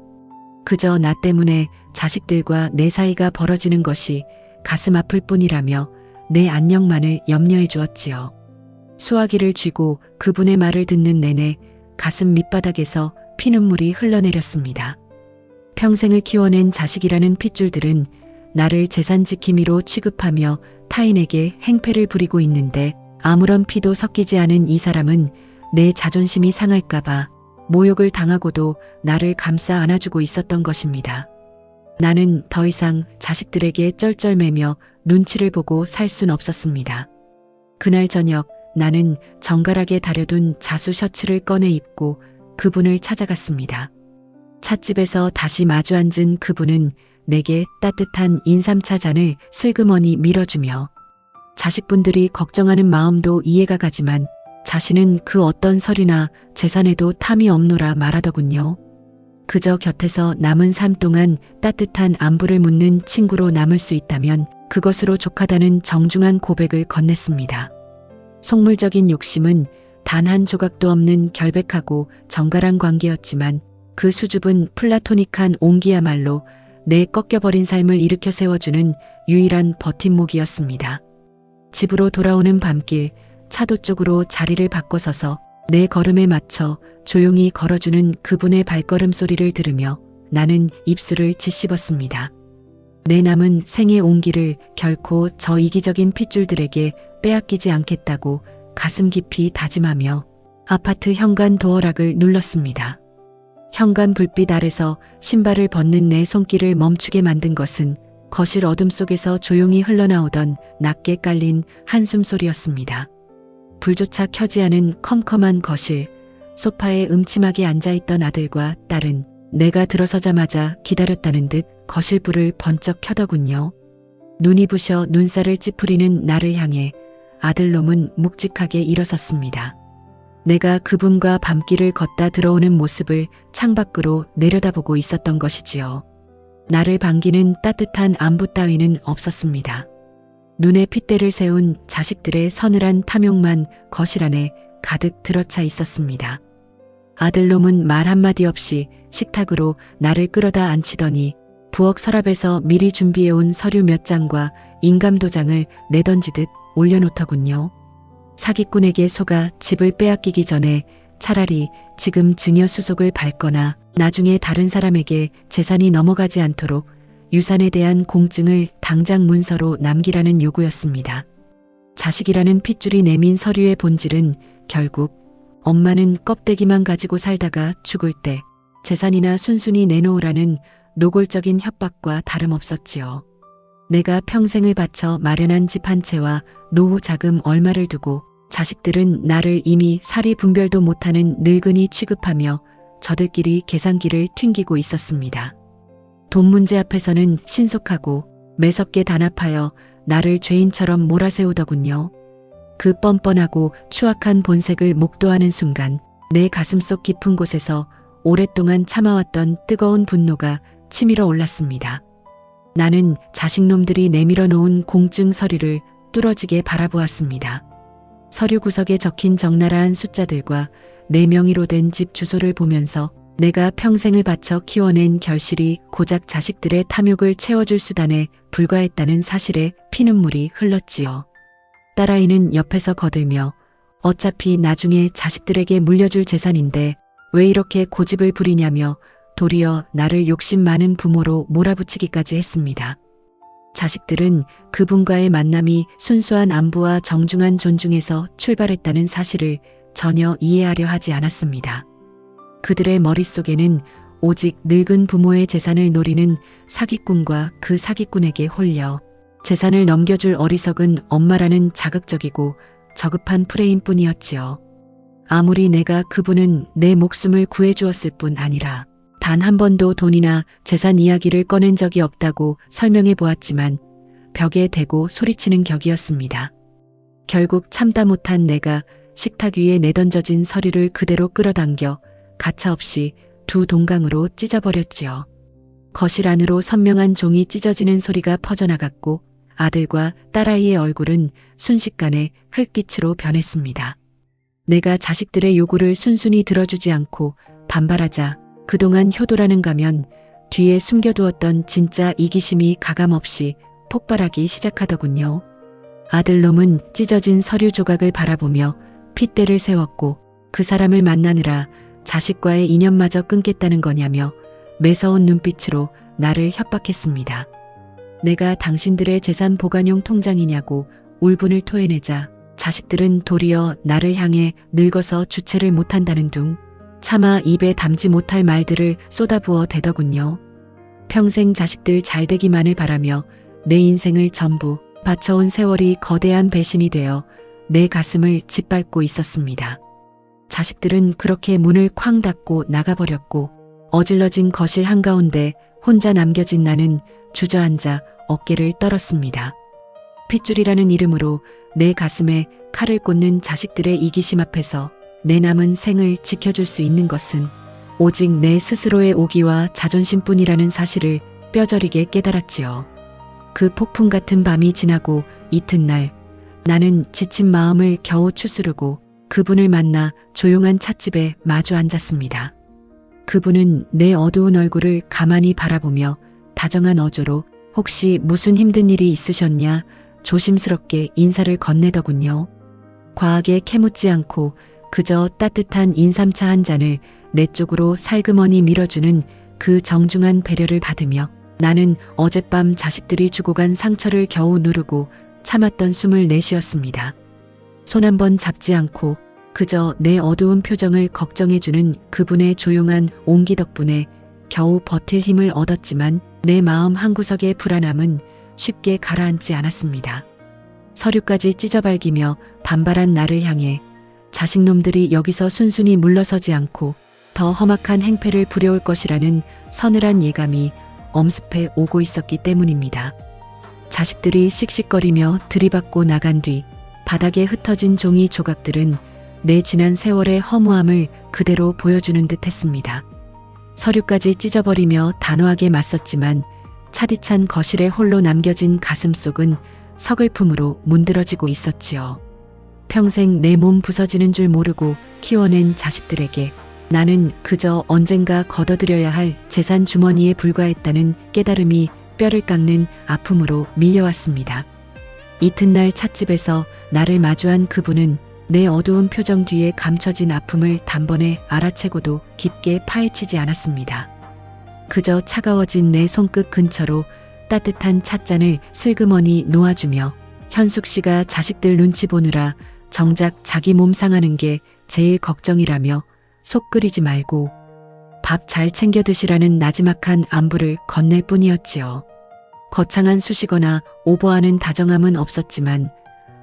그저 나 때문에 자식들과 내 사이가 벌어지는 것이 가슴 아플 뿐이라며 내 안녕만을 염려해 주었지요. 수화기를 쥐고 그분의 말을 듣는 내내 가슴 밑바닥에서 피눈물이 흘러내렸습니다. 평생을 키워낸 자식이라는 핏줄들은 나를 재산 지킴이로 취급하며 타인에게 행패를 부리고 있는데 아무런 피도 섞이지 않은 이 사람은 내 자존심이 상할까봐 모욕을 당하고도 나를 감싸 안아주고 있었던 것입니다. 나는 더 이상 자식들에게 쩔쩔매며 눈치를 보고 살 순 없었습니다. 그날 저녁 나는 정갈하게 다려둔 자수 셔츠를 꺼내 입고 그분을 찾아갔습니다. 찻집에서 다시 마주 앉은 그분은 내게 따뜻한 인삼차 잔을 슬그머니 밀어주며 자식분들이 걱정하는 마음도 이해가 가지만 자신은 그 어떤 서류나 재산에도 탐이 없노라 말하더군요. 그저 곁에서 남은 삶 동안 따뜻한 안부를 묻는 친구로 남을 수 있다면 그것으로 족하다는 정중한 고백을 건넸습니다. 속물적인 욕심은 단 한 조각도 없는 결백하고 정갈한 관계였지만 그 수줍은 플라토닉한 온기야말로 내 꺾여버린 삶을 일으켜 세워주는 유일한 버팀목이었습니다. 집으로 돌아오는 밤길 차도 쪽으로 자리를 바꿔서서 내 걸음에 맞춰 조용히 걸어주는 그분의 발걸음 소리를 들으며 나는 입술을 짓씹었습니다. 내 남은 생의 온기를 결코 저 이기적인 핏줄들에게 빼앗기지 않겠다고 가슴 깊이 다짐하며 아파트 현관 도어락을 눌렀습니다. 현관 불빛 아래서 신발을 벗는 내 손길을 멈추게 만든 것은 거실 어둠 속에서 조용히 흘러나오던 낮게 깔린 한숨 소리였습니다. 불조차 켜지 않은 컴컴한 거실, 소파에 음침하게 앉아있던 아들과 딸은 내가 들어서자마자 기다렸다는 듯 거실 불을 번쩍 켜더군요. 눈이 부셔 눈살을 찌푸리는 나를 향해 아들놈은 묵직하게 일어섰습니다. 내가 그분과 밤길을 걷다 들어오는 모습을 창밖으로 내려다보고 있었던 것이지요. 나를 반기는 따뜻한 안부 따위는 없었습니다. 눈에 핏대를 세운 자식들의 서늘한 탐욕만 거실 안에 가득 들어차 있었습니다. 아들놈은 말 한마디 없이 식탁으로 나를 끌어다 앉히더니 부엌 서랍에서 미리 준비해온 서류 몇 장과 인감도장을 내던지듯 올려놓더군요. 사기꾼에게 속아 집을 빼앗기기 전에 차라리 지금 증여 수속을 밟거나 나중에 다른 사람에게 재산이 넘어가지 않도록 유산에 대한 공증을 당장 문서로 남기라는 요구였습니다. 자식이라는 핏줄이 내민 서류의 본질은 결국 엄마는 껍데기만 가지고 살다가 죽을 때 재산이나 순순히 내놓으라는 노골적인 협박과 다름없었지요. 내가 평생을 바쳐 마련한 집 한 채와 노후 자금 얼마를 두고 자식들은 나를 이미 사리 분별도 못하는 늙은이 취급하며 저들끼리 계산기를 튕기고 있었습니다. 돈 문제 앞에서는 신속하고 매섭게 단합하여 나를 죄인처럼 몰아세우더군요. 그 뻔뻔하고 추악한 본색을 목도하는 순간 내 가슴속 깊은 곳에서 오랫동안 참아왔던 뜨거운 분노가 치밀어 올랐습니다. 나는 자식놈들이 내밀어 놓은 공증 서류를 뚫어지게 바라보았습니다. 서류 구석에 적힌 적나라한 숫자들과 내 명의로 된 집 주소를 보면서 내가 평생을 바쳐 키워낸 결실이 고작 자식들의 탐욕을 채워줄 수단에 불과했다는 사실에 피눈물이 흘렀지요. 딸아이는 옆에서 거들며 어차피 나중에 자식들에게 물려줄 재산인데 왜 이렇게 고집을 부리냐며 도리어 나를 욕심 많은 부모로 몰아붙이기까지 했습니다. 자식들은 그분과의 만남이 순수한 안부와 정중한 존중에서 출발했다는 사실을 전혀 이해하려 하지 않았습니다. 그들의 머릿속에는 오직 늙은 부모의 재산을 노리는 사기꾼과 그 사기꾼에게 홀려 재산을 넘겨줄 어리석은 엄마라는 자극적이고 저급한 프레임뿐이었지요. 아무리 내가 그분은 내 목숨을 구해주었을 뿐 아니라 단 한 번도 돈이나 재산 이야기를 꺼낸 적이 없다고 설명해 보았지만 벽에 대고 소리치는 격이었습니다. 결국 참다 못한 내가 식탁 위에 내던져진 서류를 그대로 끌어당겨 가차없이 두 동강으로 찢어버렸지요. 거실 안으로 선명한 종이 찢어지는 소리가 퍼져나갔고 아들과 딸아이의 얼굴은 순식간에 흙빛으로 변했습니다. 내가 자식들의 요구를 순순히 들어주지 않고 반발하자 그동안 효도라는 가면 뒤에 숨겨두었던 진짜 이기심이 가감없이 폭발하기 시작하더군요. 아들놈은 찢어진 서류 조각을 바라보며 핏대를 세웠고 그 사람을 만나느라 자식과의 인연마저 끊겠다는 거냐며 매서운 눈빛으로 나를 협박했습니다. 내가 당신들의 재산 보관용 통장이냐고 울분을 토해내자 자식들은 도리어 나를 향해 늙어서 주체를 못한다는 둥 차마 입에 담지 못할 말들을 쏟아부어 대더군요. 평생 자식들 잘되기만을 바라며 내 인생을 전부 바쳐온 세월이 거대한 배신이 되어 내 가슴을 짓밟고 있었습니다. 자식들은 그렇게 문을 쾅 닫고 나가버렸고 어질러진 거실 한가운데 혼자 남겨진 나는 주저앉아 어깨를 떨었습니다. 핏줄이라는 이름으로 내 가슴에 칼을 꽂는 자식들의 이기심 앞에서 내 남은 생을 지켜줄 수 있는 것은 오직 내 스스로의 오기와 자존심뿐이라는 사실을 뼈저리게 깨달았지요. 그 폭풍 같은 밤이 지나고 이튿날 나는 지친 마음을 겨우 추스르고 그분을 만나 조용한 찻집에 마주 앉았습니다. 그분은 내 어두운 얼굴을 가만히 바라보며 다정한 어조로 혹시 무슨 힘든 일이 있으셨냐 조심스럽게 인사를 건네더군요. 과하게 캐묻지 않고 그저 따뜻한 인삼차 한 잔을 내 쪽으로 살그머니 밀어주는 그 정중한 배려를 받으며 나는 어젯밤 자식들이 주고 간 상처를 겨우 누르고 참았던 숨을 내쉬었습니다. 손 한 번 잡지 않고 그저 내 어두운 표정을 걱정해주는 그분의 조용한 온기 덕분에 겨우 버틸 힘을 얻었지만 내 마음 한구석의 불안함은 쉽게 가라앉지 않았습니다. 서류까지 찢어발기며 반발한 나를 향해 자식놈들이 여기서 순순히 물러서지 않고 더 험악한 행패를 부려올 것이라는 서늘한 예감이 엄습해 오고 있었기 때문입니다. 자식들이 씩씩거리며 들이받고 나간 뒤 바닥에 흩어진 종이 조각들은 내 지난 세월의 허무함을 그대로 보여주는 듯 했습니다. 서류까지 찢어버리며 단호하게 맞섰지만 차디찬 거실에 홀로 남겨진 가슴속은 서글픔으로 문드러지고 있었지요. 평생 내 몸 부서지는 줄 모르고 키워낸 자식들에게 나는 그저 언젠가 걷어들여야 할 재산 주머니에 불과했다는 깨달음이 뼈를 깎는 아픔으로 밀려왔습니다. 이튿날 찻집에서 나를 마주한 그분은 내 어두운 표정 뒤에 감춰진 아픔을 단번에 알아채고도 깊게 파헤치지 않았습니다. 그저 차가워진 내 손끝 근처로 따뜻한 찻잔을 슬그머니 놓아주며 현숙 씨가 자식들 눈치 보느라 정작 자기 몸 상하는 게 제일 걱정이라며 속 끓이지 말고 밥 잘 챙겨 드시라는 나지막한 안부를 건넬 뿐이었지요. 거창한 수식어나 오버하는 다정함은 없었지만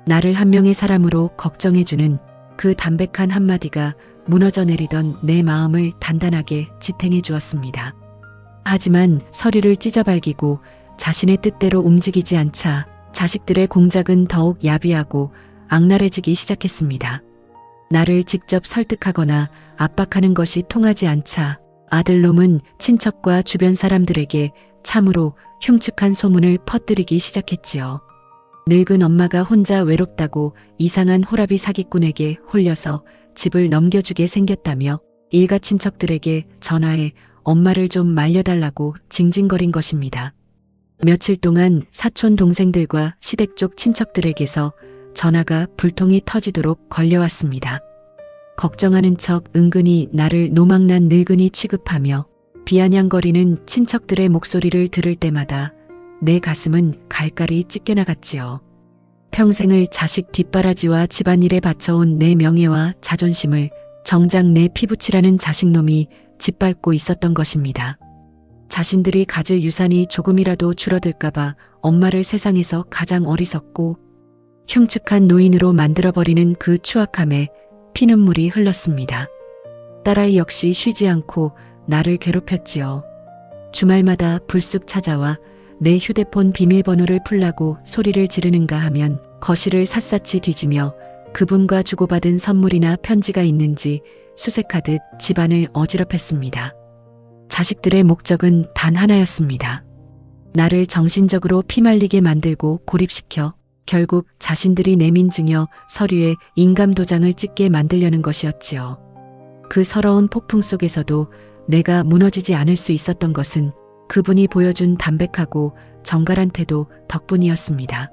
나를 한 명의 사람으로 걱정해주는 그 담백한 한마디가 무너져 내리던 내 마음을 단단하게 지탱해 주었습니다. 하지만 서류를 찢어발기고 자신의 뜻대로 움직이지 않자 자식들의 공작은 더욱 야비하고 악랄해지기 시작했습니다. 나를 직접 설득하거나 압박하는 것이 통하지 않자 아들놈은 친척과 주변 사람들에게 참으로 흉측한 소문을 퍼뜨리기 시작했지요. 늙은 엄마가 혼자 외롭다고 이상한 호라비 사기꾼에게 홀려서 집을 넘겨주게 생겼다며 일가 친척들에게 전화해 엄마를 좀 말려달라고 징징거린 것입니다. 며칠 동안 사촌 동생들과 시댁 쪽 친척들에게서 전화가 불통이 터지도록 걸려왔습니다. 걱정하는 척 은근히 나를 노망난 늙은이 취급하며 비아냥거리는 친척들의 목소리를 들을 때마다 내 가슴은 갈갈이 찢겨나갔지요. 평생을 자식 뒷바라지와 집안일에 바쳐온 내 명예와 자존심을 정작 내 피부치라는 자식놈이 짓밟고 있었던 것입니다. 자신들이 가질 유산이 조금이라도 줄어들까봐 엄마를 세상에서 가장 어리석고 흉측한 노인으로 만들어버리는 그 추악함에 피눈물이 흘렀습니다. 딸아이 역시 쉬지 않고 나를 괴롭혔지요. 주말마다 불쑥 찾아와 내 휴대폰 비밀번호를 풀라고 소리를 지르는가 하면 거실을 샅샅이 뒤지며 그분과 주고받은 선물이나 편지가 있는지 수색하듯 집안을 어지럽혔습니다. 자식들의 목적은 단 하나였습니다. 나를 정신적으로 피말리게 만들고 고립시켜 결국 자신들이 내민 증여 서류에 인감도장을 찍게 만들려는 것이었지요. 그 서러운 폭풍 속에서도 내가 무너지지 않을 수 있었던 것은 그분이 보여준 담백하고 정갈한 태도 덕분이었습니다.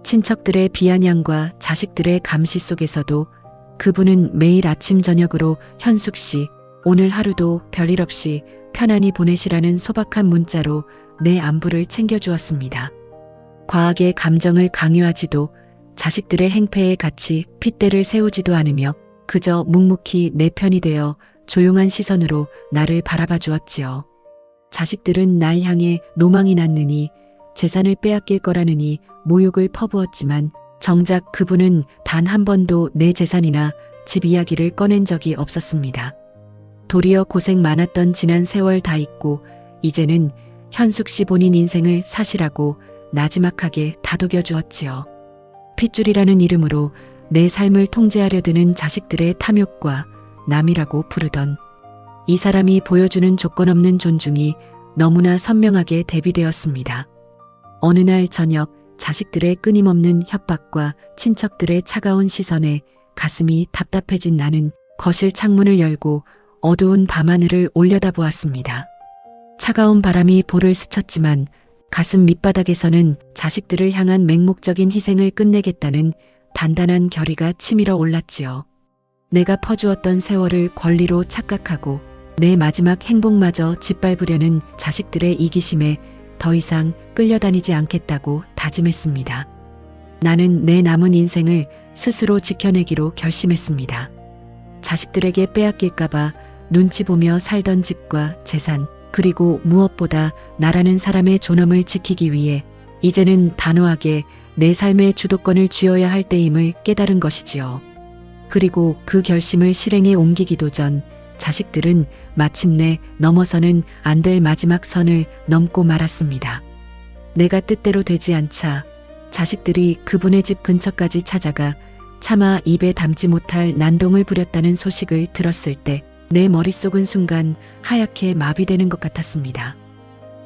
친척들의 비아냥과 자식들의 감시 속에서도 그분은 매일 아침 저녁으로 현숙 씨, 오늘 하루도 별일 없이 편안히 보내시라는 소박한 문자로 내 안부를 챙겨주었습니다. 과하게 감정을 강요하지도 자식들의 행패에 같이 핏대를 세우지도 않으며 그저 묵묵히 내 편이 되어 조용한 시선으로 나를 바라봐 주었지요. 자식들은 날 향해 노망이 났느니 재산을 빼앗길 거라느니 모욕을 퍼부었지만 정작 그분은 단 한 번도 내 재산이나 집 이야기를 꺼낸 적이 없었습니다. 도리어 고생 많았던 지난 세월 다 잊고 이제는 현숙 씨 본인 인생을 사시라고 나지막하게 다독여 주었지요. 핏줄이라는 이름으로 내 삶을 통제하려 드는 자식들의 탐욕과 남이라고 부르던 이 사람이 보여주는 조건 없는 존중이 너무나 선명하게 대비되었습니다. 어느 날 저녁 자식들의 끊임없는 협박과 친척들의 차가운 시선에 가슴이 답답해진 나는 거실 창문을 열고 어두운 밤하늘을 올려다보았습니다. 차가운 바람이 볼을 스쳤지만 가슴 밑바닥에서는 자식들을 향한 맹목적인 희생을 끝내겠다는 단단한 결의가 치밀어 올랐지요. 내가 퍼주었던 세월을 권리로 착각하고 내 마지막 행복마저 짓밟으려는 자식들의 이기심에 더 이상 끌려다니지 않겠다고 다짐했습니다. 나는 내 남은 인생을 스스로 지켜내기로 결심했습니다. 자식들에게 빼앗길까봐 눈치 보며 살던 집과 재산, 그리고 무엇보다 나라는 사람의 존엄을 지키기 위해 이제는 단호하게 내 삶의 주도권을 쥐어야 할 때임을 깨달은 것이지요. 그리고 그 결심을 실행에 옮기기도 전 자식들은 마침내 넘어서는 안 될 마지막 선을 넘고 말았습니다. 내가 뜻대로 되지 않자 자식들이 그분의 집 근처까지 찾아가 차마 입에 담지 못할 난동을 부렸다는 소식을 들었을 때 내 머릿속은 순간 하얗게 마비되는 것 같았습니다.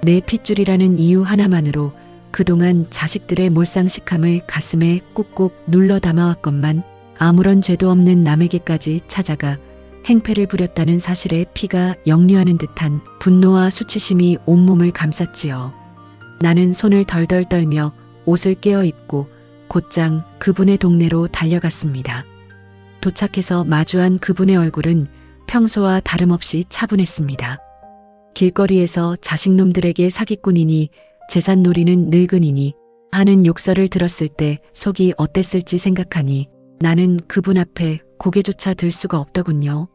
내 핏줄이라는 이유 하나만으로 그동안 자식들의 몰상식함을 가슴에 꾹꾹 눌러 담아왔건만 아무런 죄도 없는 남에게까지 찾아가 행패를 부렸다는 사실에 피가 역류하는 듯한 분노와 수치심이 온몸을 감쌌지요. 나는 손을 덜덜 떨며 옷을 깨어 입고 곧장 그분의 동네로 달려갔습니다. 도착해서 마주한 그분의 얼굴은 평소와 다름없이 차분했습니다. 길거리에서 자식놈들에게 사기꾼이니 재산 노리는 늙은이니 하는 욕설을 들었을 때 속이 어땠을지 생각하니 나는 그분 앞에 고개조차 들 수가 없더군요.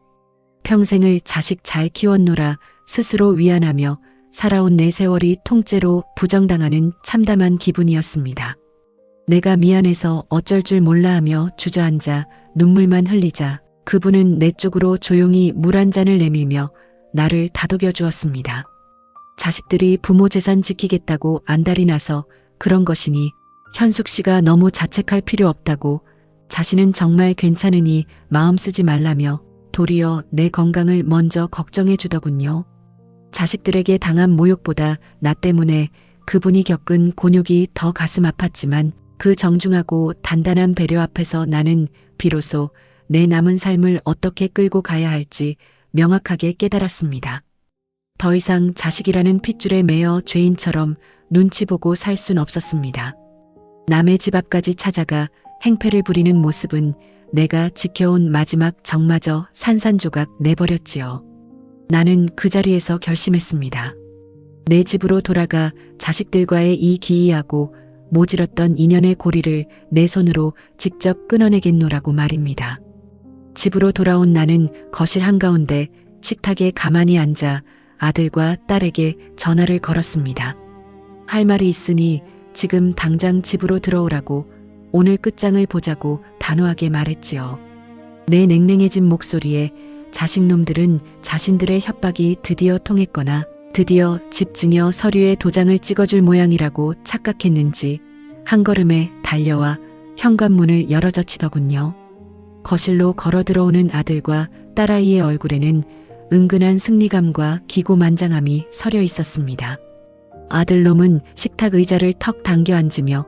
평생을 자식 잘 키웠노라 스스로 위안하며 살아온 내 세월이 통째로 부정당하는 참담한 기분이었습니다. 내가 미안해서 어쩔 줄 몰라 하며 주저앉아 눈물만 흘리자 그분은 내 쪽으로 조용히 물 한 잔을 내밀며 나를 다독여 주었습니다. 자식들이 부모 재산 지키겠다고 안달이 나서 그런 것이니 현숙 씨가 너무 자책할 필요 없다고 자신은 정말 괜찮으니 마음 쓰지 말라며 도리어 내 건강을 먼저 걱정해 주더군요. 자식들에게 당한 모욕보다 나 때문에 그분이 겪은 곤욕이 더 가슴 아팠지만 그 정중하고 단단한 배려 앞에서 나는 비로소 내 남은 삶을 어떻게 끌고 가야 할지 명확하게 깨달았습니다. 더 이상 자식이라는 핏줄에 매여 죄인처럼 눈치 보고 살 순 없었습니다. 남의 집 앞까지 찾아가 행패를 부리는 모습은 내가 지켜온 마지막 정마저 산산조각 내버렸지요. 나는 그 자리에서 결심했습니다. 내 집으로 돌아가 자식들과의 이 기이하고 모질었던 인연의 고리를 내 손으로 직접 끊어내겠노라고 말입니다. 집으로 돌아온 나는 거실 한가운데 식탁에 가만히 앉아 아들과 딸에게 전화를 걸었습니다. 할 말이 있으니 지금 당장 집으로 들어오라고 오늘 끝장을 보자고 단호하게 말했지요. 내 냉랭해진 목소리에 자식놈들은 자신들의 협박이 드디어 통했거나 드디어 집 증여 서류에 도장을 찍어줄 모양이라고 착각했는지 한 걸음에 달려와 현관문을 열어젖히더군요. 거실로 걸어 들어오는 아들과 딸아이의 얼굴에는 은근한 승리감과 기고만장함이 서려 있었습니다. 아들놈은 식탁 의자를 턱 당겨 앉으며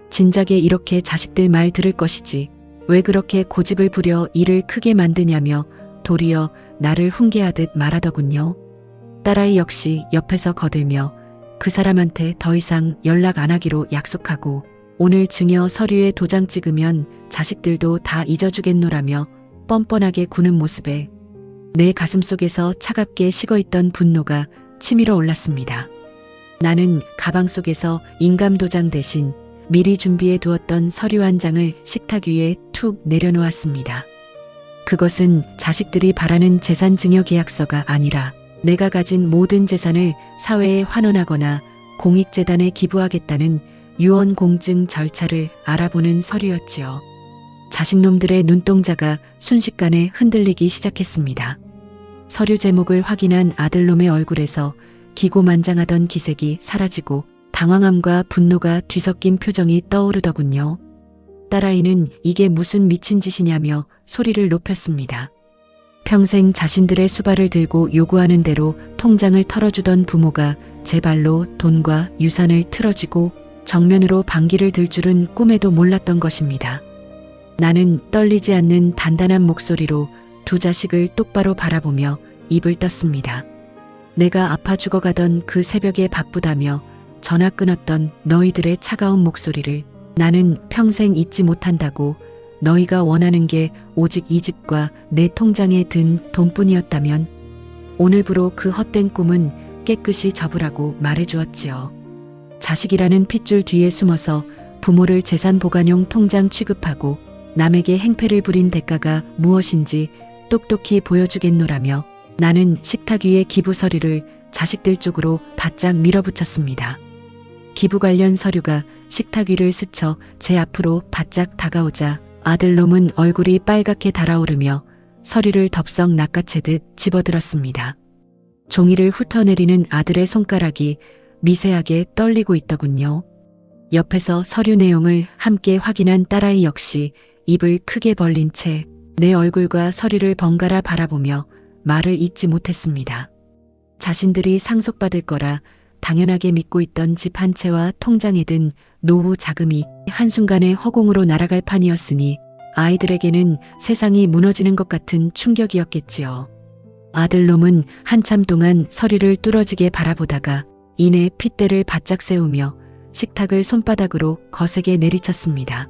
진작에 이렇게 자식들 말 들을 것이지 왜 그렇게 고집을 부려 일을 크게 만드냐며 도리어 나를 훈계하듯 말하더군요. 딸아이 역시 옆에서 거들며 그 사람한테 더 이상 연락 안 하기로 약속하고 오늘 증여 서류에 도장 찍으면 자식들도 다 잊어주겠노라며 뻔뻔하게 구는 모습에 내 가슴속에서 차갑게 식어있던 분노가 치밀어 올랐습니다. 나는 가방 속에서 인감도장 대신 미리 준비해 두었던 서류 한 장을 식탁 위에 툭 내려놓았습니다. 그것은 자식들이 바라는 재산 증여 계약서가 아니라 내가 가진 모든 재산을 사회에 환원하거나 공익재단에 기부하겠다는 유언 공증 절차를 알아보는 서류였지요. 자식놈들의 눈동자가 순식간에 흔들리기 시작했습니다. 서류 제목을 확인한 아들놈의 얼굴에서 기고만장하던 기색이 사라지고 당황함과 분노가 뒤섞인 표정이 떠오르더군요. 딸아이는 이게 무슨 미친 짓이냐며 소리를 높였습니다. 평생 자신들의 수발을 들고 요구하는 대로 통장을 털어주던 부모가 제 발로 돈과 유산을 틀어쥐고 정면으로 반기를 들 줄은 꿈에도 몰랐던 것입니다. 나는 떨리지 않는 단단한 목소리로 두 자식을 똑바로 바라보며 입을 떴습니다. 내가 아파 죽어가던 그 새벽에 바쁘다며 전화 끊었던 너희들의 차가운 목소리를 나는 평생 잊지 못한다고. 너희가 원하는 게 오직 이 집과 내 통장에 든 돈뿐이었다면 오늘부로 그 헛된 꿈은 깨끗이 접으라고 말해주었지요. 자식이라는 핏줄 뒤에 숨어서 부모를 재산보관용 통장 취급하고 남에게 행패를 부린 대가가 무엇인지 똑똑히 보여주겠노라며 나는 식탁 위에 기부 서류를 자식들 쪽으로 바짝 밀어붙였습니다. 기부 관련 서류가 식탁 위를 스쳐 제 앞으로 바짝 다가오자 아들놈은 얼굴이 빨갛게 달아오르며 서류를 덥석 낚아채듯 집어들었습니다. 종이를 훑어내리는 아들의 손가락이 미세하게 떨리고 있더군요. 옆에서 서류 내용을 함께 확인한 딸아이 역시 입을 크게 벌린 채 내 얼굴과 서류를 번갈아 바라보며 말을 잇지 못했습니다. 자신들이 상속받을 거라 당연하게 믿고 있던 집 한 채와 통장에 든 노후 자금이 한순간에 허공으로 날아갈 판이었으니 아이들에게는 세상이 무너지는 것 같은 충격이었겠지요. 아들놈은 한참 동안 서리를 뚫어지게 바라보다가 이내 핏대를 바짝 세우며 식탁을 손바닥으로 거세게 내리쳤습니다.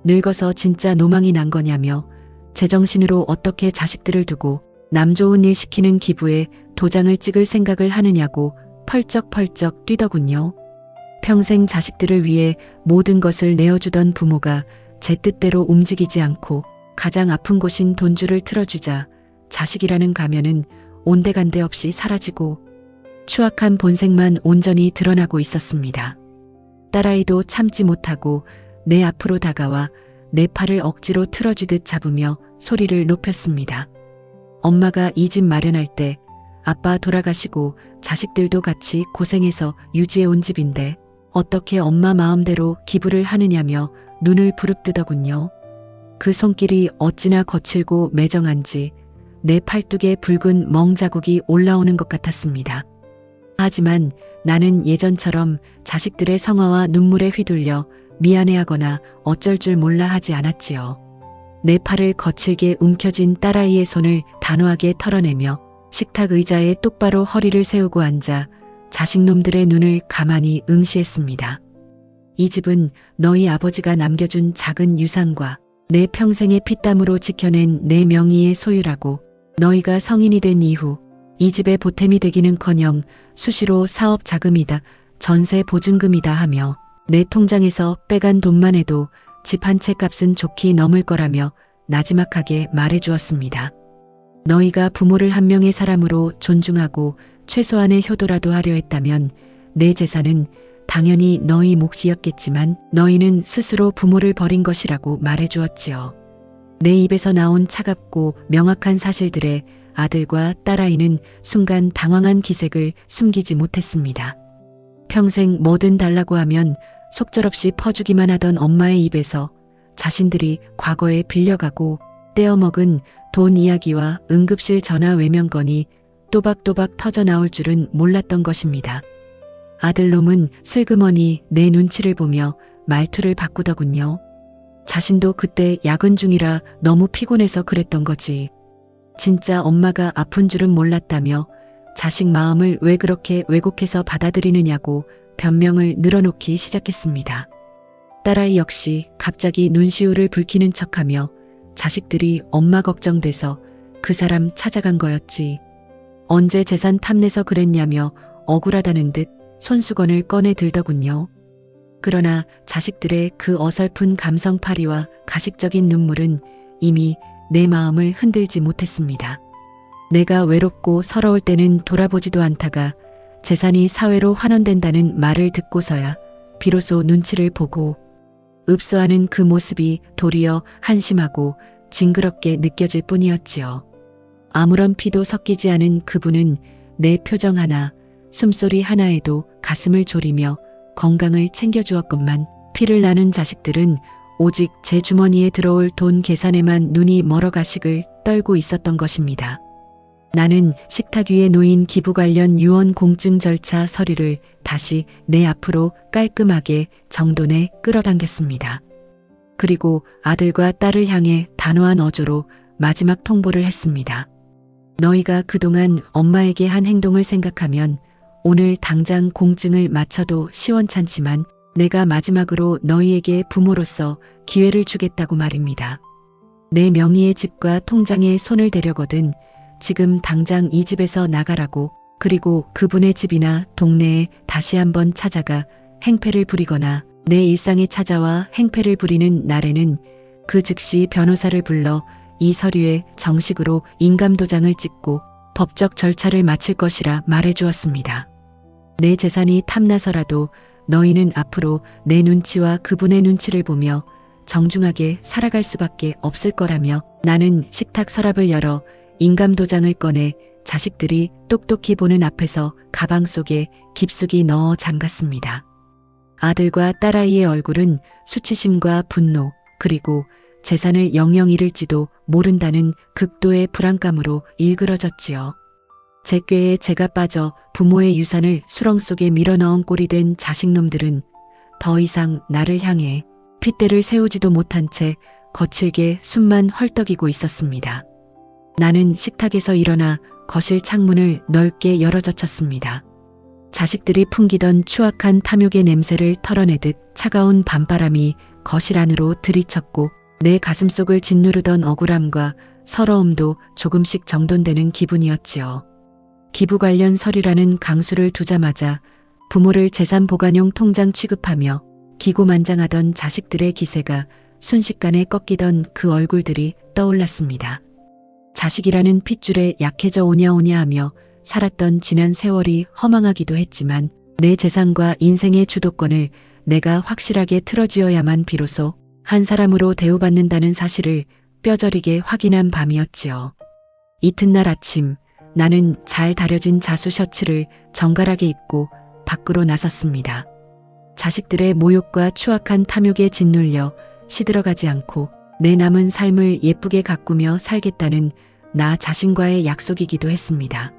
늙어서 진짜 노망이 난 거냐며 제정신으로 어떻게 자식들을 두고 남 좋은 일 시키는 기부에 도장을 찍을 생각을 하느냐고 펄쩍펄쩍 뛰더군요. 평생 자식들을 위해 모든 것을 내어주던 부모가 제 뜻대로 움직이지 않고 가장 아픈 곳인 돈줄을 틀어주자 자식이라는 가면은 온데간데 없이 사라지고 추악한 본색만 온전히 드러나고 있었습니다. 딸아이도 참지 못하고 내 앞으로 다가와 내 팔을 억지로 틀어주듯 잡으며 소리를 높였습니다. 엄마가 이 집 마련할 때 아빠 돌아가시고 자식들도 같이 고생해서 유지해 온 집인데 어떻게 엄마 마음대로 기부를 하느냐며 눈을 부릅뜨더군요. 그 손길이 어찌나 거칠고 매정한지 내 팔뚝에 붉은 멍자국이 올라오는 것 같았습니다. 하지만 나는 예전처럼 자식들의 성화와 눈물에 휘둘려 미안해하거나 어쩔 줄 몰라 하지 않았지요. 내 팔을 거칠게 움켜쥔 딸아이의 손을 단호하게 털어내며 식탁 의자에 똑바로 허리를 세우고 앉아 자식놈들의 눈을 가만히 응시했습니다. 이 집은 너희 아버지가 남겨준 작은 유산과 내 평생의 피땀으로 지켜낸 내 명의의 소유라고 너희가 성인이 된 이후 이 집의 보탬이 되기는커녕 수시로 사업 자금이다, 전세 보증금이다 하며 내 통장에서 빼간 돈만 해도 집 한 채 값은 좋게 넘을 거라며 나지막하게 말해주었습니다. 너희가 부모를 한 명의 사람으로 존중하고 최소한의 효도라도 하려 했다면 내 재산은 당연히 너희 몫이었겠지만 너희는 스스로 부모를 버린 것이라고 말해주었지요. 내 입에서 나온 차갑고 명확한 사실들에 아들과 딸아이는 순간 당황한 기색을 숨기지 못했습니다. 평생 뭐든 달라고 하면 속절없이 퍼주기만 하던 엄마의 입에서 자신들이 과거에 빌려가고 떼어먹은 돈 이야기와 응급실 전화 외면건이 또박또박 터져나올 줄은 몰랐던 것입니다. 아들놈은 슬그머니 내 눈치를 보며 말투를 바꾸더군요. 자신도 그때 야근 중이라 너무 피곤해서 그랬던 거지. 진짜 엄마가 아픈 줄은 몰랐다며 자식 마음을 왜 그렇게 왜곡해서 받아들이느냐고 변명을 늘어놓기 시작했습니다. 딸아이 역시 갑자기 눈시울을 붉히는 척하며 자식들이 엄마 걱정돼서 그 사람 찾아간 거였지. 언제 재산 탐내서 그랬냐며 억울하다는 듯 손수건을 꺼내 들더군요. 그러나 자식들의 그 어설픈 감성파리와 가식적인 눈물은 이미 내 마음을 흔들지 못했습니다. 내가 외롭고 서러울 때는 돌아보지도 않다가 재산이 사회로 환원된다는 말을 듣고서야 비로소 눈치를 보고 읍소하는 그 모습이 도리어 한심하고 징그럽게 느껴질 뿐이었지요. 아무런 피도 섞이지 않은 그분은 내 표정 하나, 숨소리 하나에도 가슴을 졸이며 건강을 챙겨주었건만 피를 나눈 자식들은 오직 제 주머니에 들어올 돈 계산에만 눈이 멀어가식을 떨고 있었던 것입니다. 나는 식탁 위에 놓인 기부 관련 유언 공증 절차 서류를 다시 내 앞으로 깔끔하게 정돈해 끌어당겼습니다. 그리고 아들과 딸을 향해 단호한 어조로 마지막 통보를 했습니다. 너희가 그동안 엄마에게 한 행동을 생각하면 오늘 당장 공증을 마쳐도 시원찮지만 내가 마지막으로 너희에게 부모로서 기회를 주겠다고 말입니다. 내 명의의 집과 통장에 손을 대려거든 지금 당장 이 집에서 나가라고, 그리고 그분의 집이나 동네에 다시 한번 찾아가 행패를 부리거나 내 일상에 찾아와 행패를 부리는 날에는 그 즉시 변호사를 불러 이 서류에 정식으로 인감도장을 찍고 법적 절차를 마칠 것이라 말해주었습니다. 내 재산이 탐나서라도 너희는 앞으로 내 눈치와 그분의 눈치를 보며 정중하게 살아갈 수밖에 없을 거라며 나는 식탁 서랍을 열어 인감도장을 꺼내 자식들이 똑똑히 보는 앞에서 가방 속에 깊숙이 넣어 잠갔습니다. 아들과 딸아이의 얼굴은 수치심과 분노, 그리고 재산을 영영 잃을지도 모른다는 극도의 불안감으로 일그러졌지요. 제 꾀에 제가 빠져 부모의 유산을 수렁 속에 밀어넣은 꼴이 된 자식놈들은 더 이상 나를 향해 핏대를 세우지도 못한 채 거칠게 숨만 헐떡이고 있었습니다. 나는 식탁에서 일어나 거실 창문을 넓게 열어젖혔습니다. 자식들이 풍기던 추악한 탐욕의 냄새를 털어내듯 차가운 밤바람이 거실 안으로 들이쳤고 내 가슴속을 짓누르던 억울함과 서러움도 조금씩 정돈되는 기분이었지요. 기부 관련 서류라는 강수를 두자마자 부모를 재산 보관용 통장 취급하며 기고만장하던 자식들의 기세가 순식간에 꺾이던 그 얼굴들이 떠올랐습니다. 자식이라는 핏줄에 약해져 오냐오냐 하며 살았던 지난 세월이 허망하기도 했지만 내 재산과 인생의 주도권을 내가 확실하게 틀어쥐어야만 비로소 한 사람으로 대우받는다는 사실을 뼈저리게 확인한 밤이었지요. 이튿날 아침 나는 잘 다려진 자수 셔츠를 정갈하게 입고 밖으로 나섰습니다. 자식들의 모욕과 추악한 탐욕에 짓눌려 시들어가지 않고 내 남은 삶을 예쁘게 가꾸며 살겠다는 나 자신과의 약속이기도 했습니다.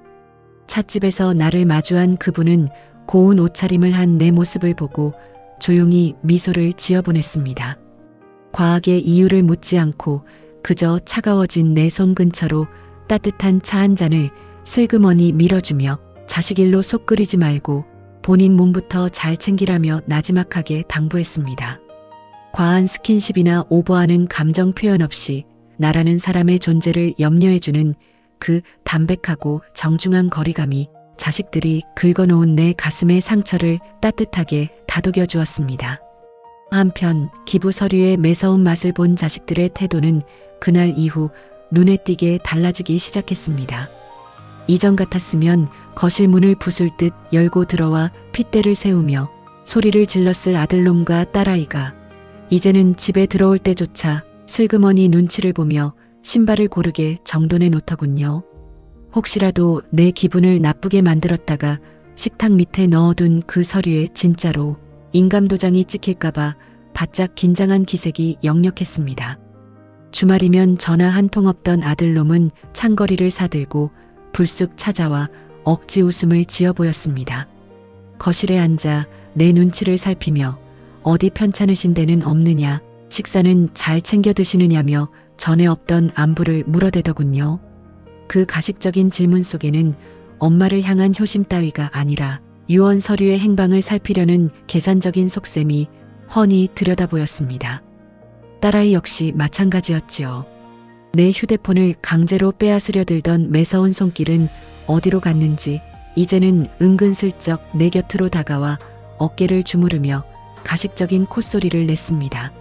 찻집에서 나를 마주한 그분은 고운 옷차림을 한 내 모습을 보고 조용히 미소를 지어보냈습니다. 과하게 이유를 묻지 않고 그저 차가워진 내 손 근처로 따뜻한 차 한 잔을 슬그머니 밀어주며 자식 일로 속 끓이지 말고 본인 몸부터 잘 챙기라며 나지막하게 당부했습니다. 과한 스킨십이나 오버하는 감정 표현 없이 나라는 사람의 존재를 염려해주는 그 담백하고 정중한 거리감이 자식들이 긁어놓은 내 가슴의 상처를 따뜻하게 다독여 주었습니다. 한편 기부 서류의 매서운 맛을 본 자식들의 태도는 그날 이후 눈에 띄게 달라지기 시작했습니다. 이전 같았으면 거실 문을 부술 듯 열고 들어와 핏대를 세우며 소리를 질렀을 아들놈과 딸아이가 이제는 집에 들어올 때조차 슬그머니 눈치를 보며 신발을 고르게 정돈해 놓더군요. 혹시라도 내 기분을 나쁘게 만들었다가 식탁 밑에 넣어둔 그 서류에 진짜로 인감도장이 찍힐까봐 바짝 긴장한 기색이 역력했습니다. 주말이면 전화 한 통 없던 아들놈은 창거리를 사들고 불쑥 찾아와 억지 웃음을 지어 보였습니다. 거실에 앉아 내 눈치를 살피며 어디 편찮으신 데는 없느냐, 식사는 잘 챙겨 드시느냐며 전에 없던 안부를 물어대더군요. 그 가식적인 질문 속에는 엄마를 향한 효심 따위가 아니라 유언 서류의 행방을 살피려는 계산적인 속셈이 훤히 들여다보였습니다. 딸아이 역시 마찬가지였지요. 내 휴대폰을 강제로 빼앗으려 들던 매서운 손길은 어디로 갔는지 이제는 은근슬쩍 내 곁으로 다가와 어깨를 주무르며 가식적인 콧소리를 냈습니다.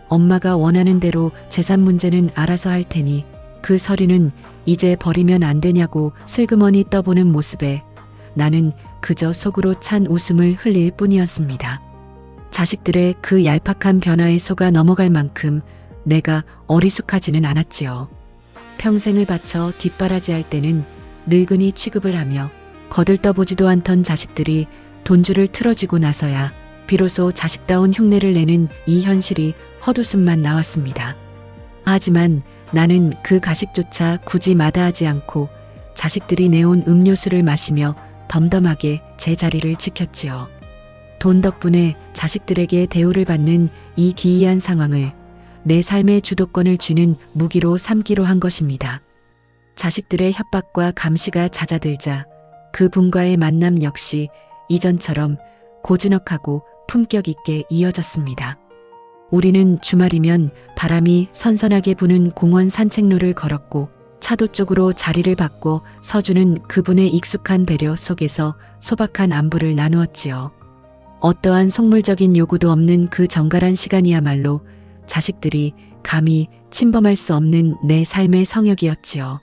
엄마가 원하는 대로 재산 문제는 알아서 할 테니 그 서류는 이제 버리면 안 되냐고 슬그머니 떠보는 모습에 나는 그저 속으로 찬 웃음을 흘릴 뿐이었습니다. 자식들의 그 얄팍한 변화에 속아 넘어갈 만큼 내가 어리숙하지는 않았지요. 평생을 바쳐 뒷바라지할 때는 늙은이 취급을 하며 거들떠보지도 않던 자식들이 돈줄을 틀어지고 나서야 비로소 자식다운 흉내를 내는 이 현실이 헛웃음만 나왔습니다. 하지만 나는 그 가식조차 굳이 마다하지 않고 자식들이 내온 음료수를 마시며 덤덤하게 제 자리를 지켰지요. 돈 덕분에 자식들에게 대우를 받는 이 기이한 상황을 내 삶의 주도권을 쥐는 무기로 삼기로 한 것입니다. 자식들의 협박과 감시가 잦아들자 그분과의 만남 역시 이전처럼 고즈넉하고 품격 있게 이어졌습니다. 우리는 주말이면 바람이 선선하게 부는 공원 산책로를 걸었고 차도 쪽으로 자리를 바꿔 서주는 그분의 익숙한 배려 속에서 소박한 안부를 나누었지요. 어떠한 속물적인 요구도 없는 그 정갈한 시간이야말로 자식들이 감히 침범할 수 없는 내 삶의 성역이었지요.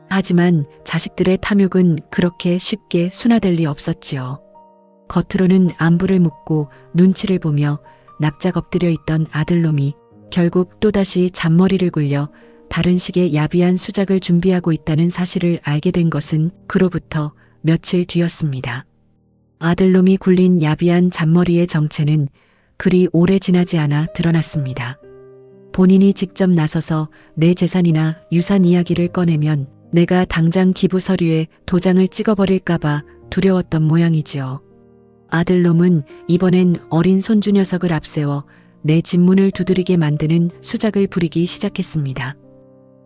하지만 자식들의 탐욕은 그렇게 쉽게 순화될 리 없었지요. 겉으로는 안부를 묻고 눈치를 보며 납작 엎드려 있던 아들놈이 결국 또다시 잔머리를 굴려 다른 식의 야비한 수작을 준비하고 있다는 사실을 알게 된 것은 그로부터 며칠 뒤였습니다. 아들놈이 굴린 야비한 잔머리의 정체는 그리 오래 지나지 않아 드러났습니다. 본인이 직접 나서서 내 재산이나 유산 이야기를 꺼내면 내가 당장 기부 서류에 도장을 찍어버릴까봐 두려웠던 모양이지요. 아들놈은 이번엔 어린 손주 녀석을 앞세워 내 집문을 두드리게 만드는 수작을 부리기 시작했습니다.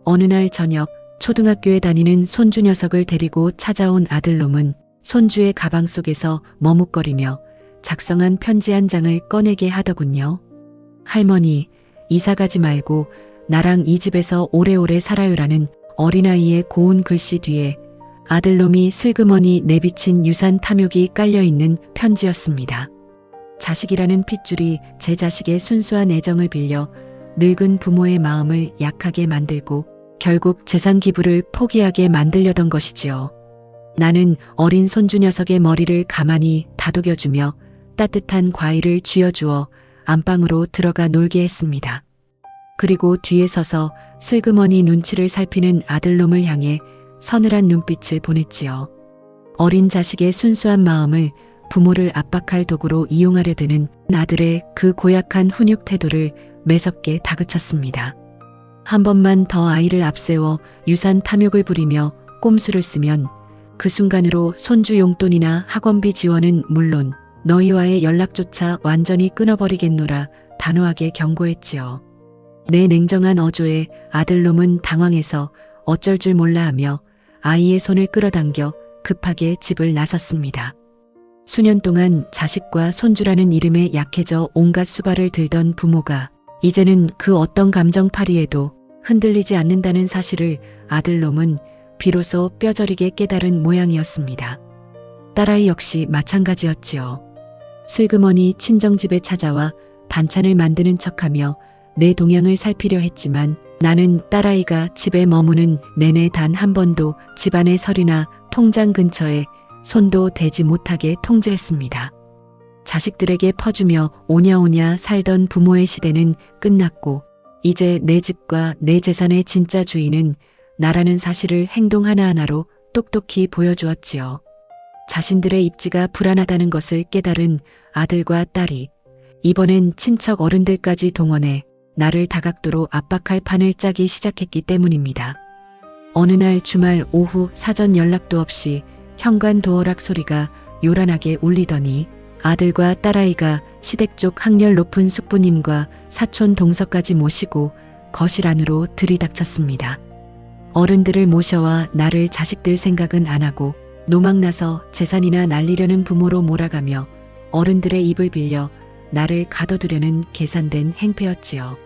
어느 날 저녁 초등학교에 다니는 손주 녀석을 데리고 찾아온 아들놈은 손주의 가방 속에서 머뭇거리며 작성한 편지 한 장을 꺼내게 하더군요. 할머니, 이사가지 말고 나랑 이 집에서 오래오래 살아요라는 어린아이의 고운 글씨 뒤에 아들놈이 슬그머니 내비친 유산 탐욕이 깔려있는 편지였습니다. 자식이라는 핏줄이 제 자식의 순수한 애정을 빌려 늙은 부모의 마음을 약하게 만들고 결국 재산 기부를 포기하게 만들려던 것이지요. 나는 어린 손주 녀석의 머리를 가만히 다독여주며 따뜻한 과일을 쥐어주어 안방으로 들어가 놀게 했습니다. 그리고 뒤에 서서 슬그머니 눈치를 살피는 아들놈을 향해 서늘한 눈빛을 보냈지요. 어린 자식의 순수한 마음을 부모를 압박할 도구로 이용하려 드는 아들의 그 고약한 훈육 태도를 매섭게 다그쳤습니다. 한 번만 더 아이를 앞세워 유산 탐욕을 부리며 꼼수를 쓰면 그 순간으로 손주 용돈이나 학원비 지원은 물론 너희와의 연락조차 완전히 끊어버리겠노라 단호하게 경고했지요. 내 냉정한 어조에 아들놈은 당황해서 어쩔 줄 몰라 하며 아이의 손을 끌어당겨 급하게 집을 나섰습니다. 수년 동안 자식과 손주라는 이름에 약해져 온갖 수발을 들던 부모가 이제는 그 어떤 감정파리에도 흔들리지 않는다는 사실을 아들놈은 비로소 뼈저리게 깨달은 모양이었습니다. 딸아이 역시 마찬가지였지요. 슬그머니 친정집에 찾아와 반찬을 만드는 척하며 내 동향을 살피려 했지만 나는 딸아이가 집에 머무는 내내 단 한 번도 집안의 서류나 통장 근처에 손도 대지 못하게 통제했습니다. 자식들에게 퍼주며 오냐오냐 살던 부모의 시대는 끝났고 이제 내 집과 내 재산의 진짜 주인은 나라는 사실을 행동 하나하나로 똑똑히 보여주었지요. 자신들의 입지가 불안하다는 것을 깨달은 아들과 딸이 이번엔 친척 어른들까지 동원해 나를 다각도로 압박할 판을 짜기 시작했기 때문입니다. 어느 날 주말 오후 사전 연락도 없이 현관 도어락 소리가 요란하게 울리더니 아들과 딸아이가 시댁 쪽 학렬 높은 숙부님과 사촌 동서까지 모시고 거실 안으로 들이닥쳤습니다. 어른들을 모셔와 나를 자식들 생각은 안 하고 노망나서 재산이나 날리려는 부모로 몰아가며 어른들의 입을 빌려 나를 가둬두려는 계산된 행패였지요.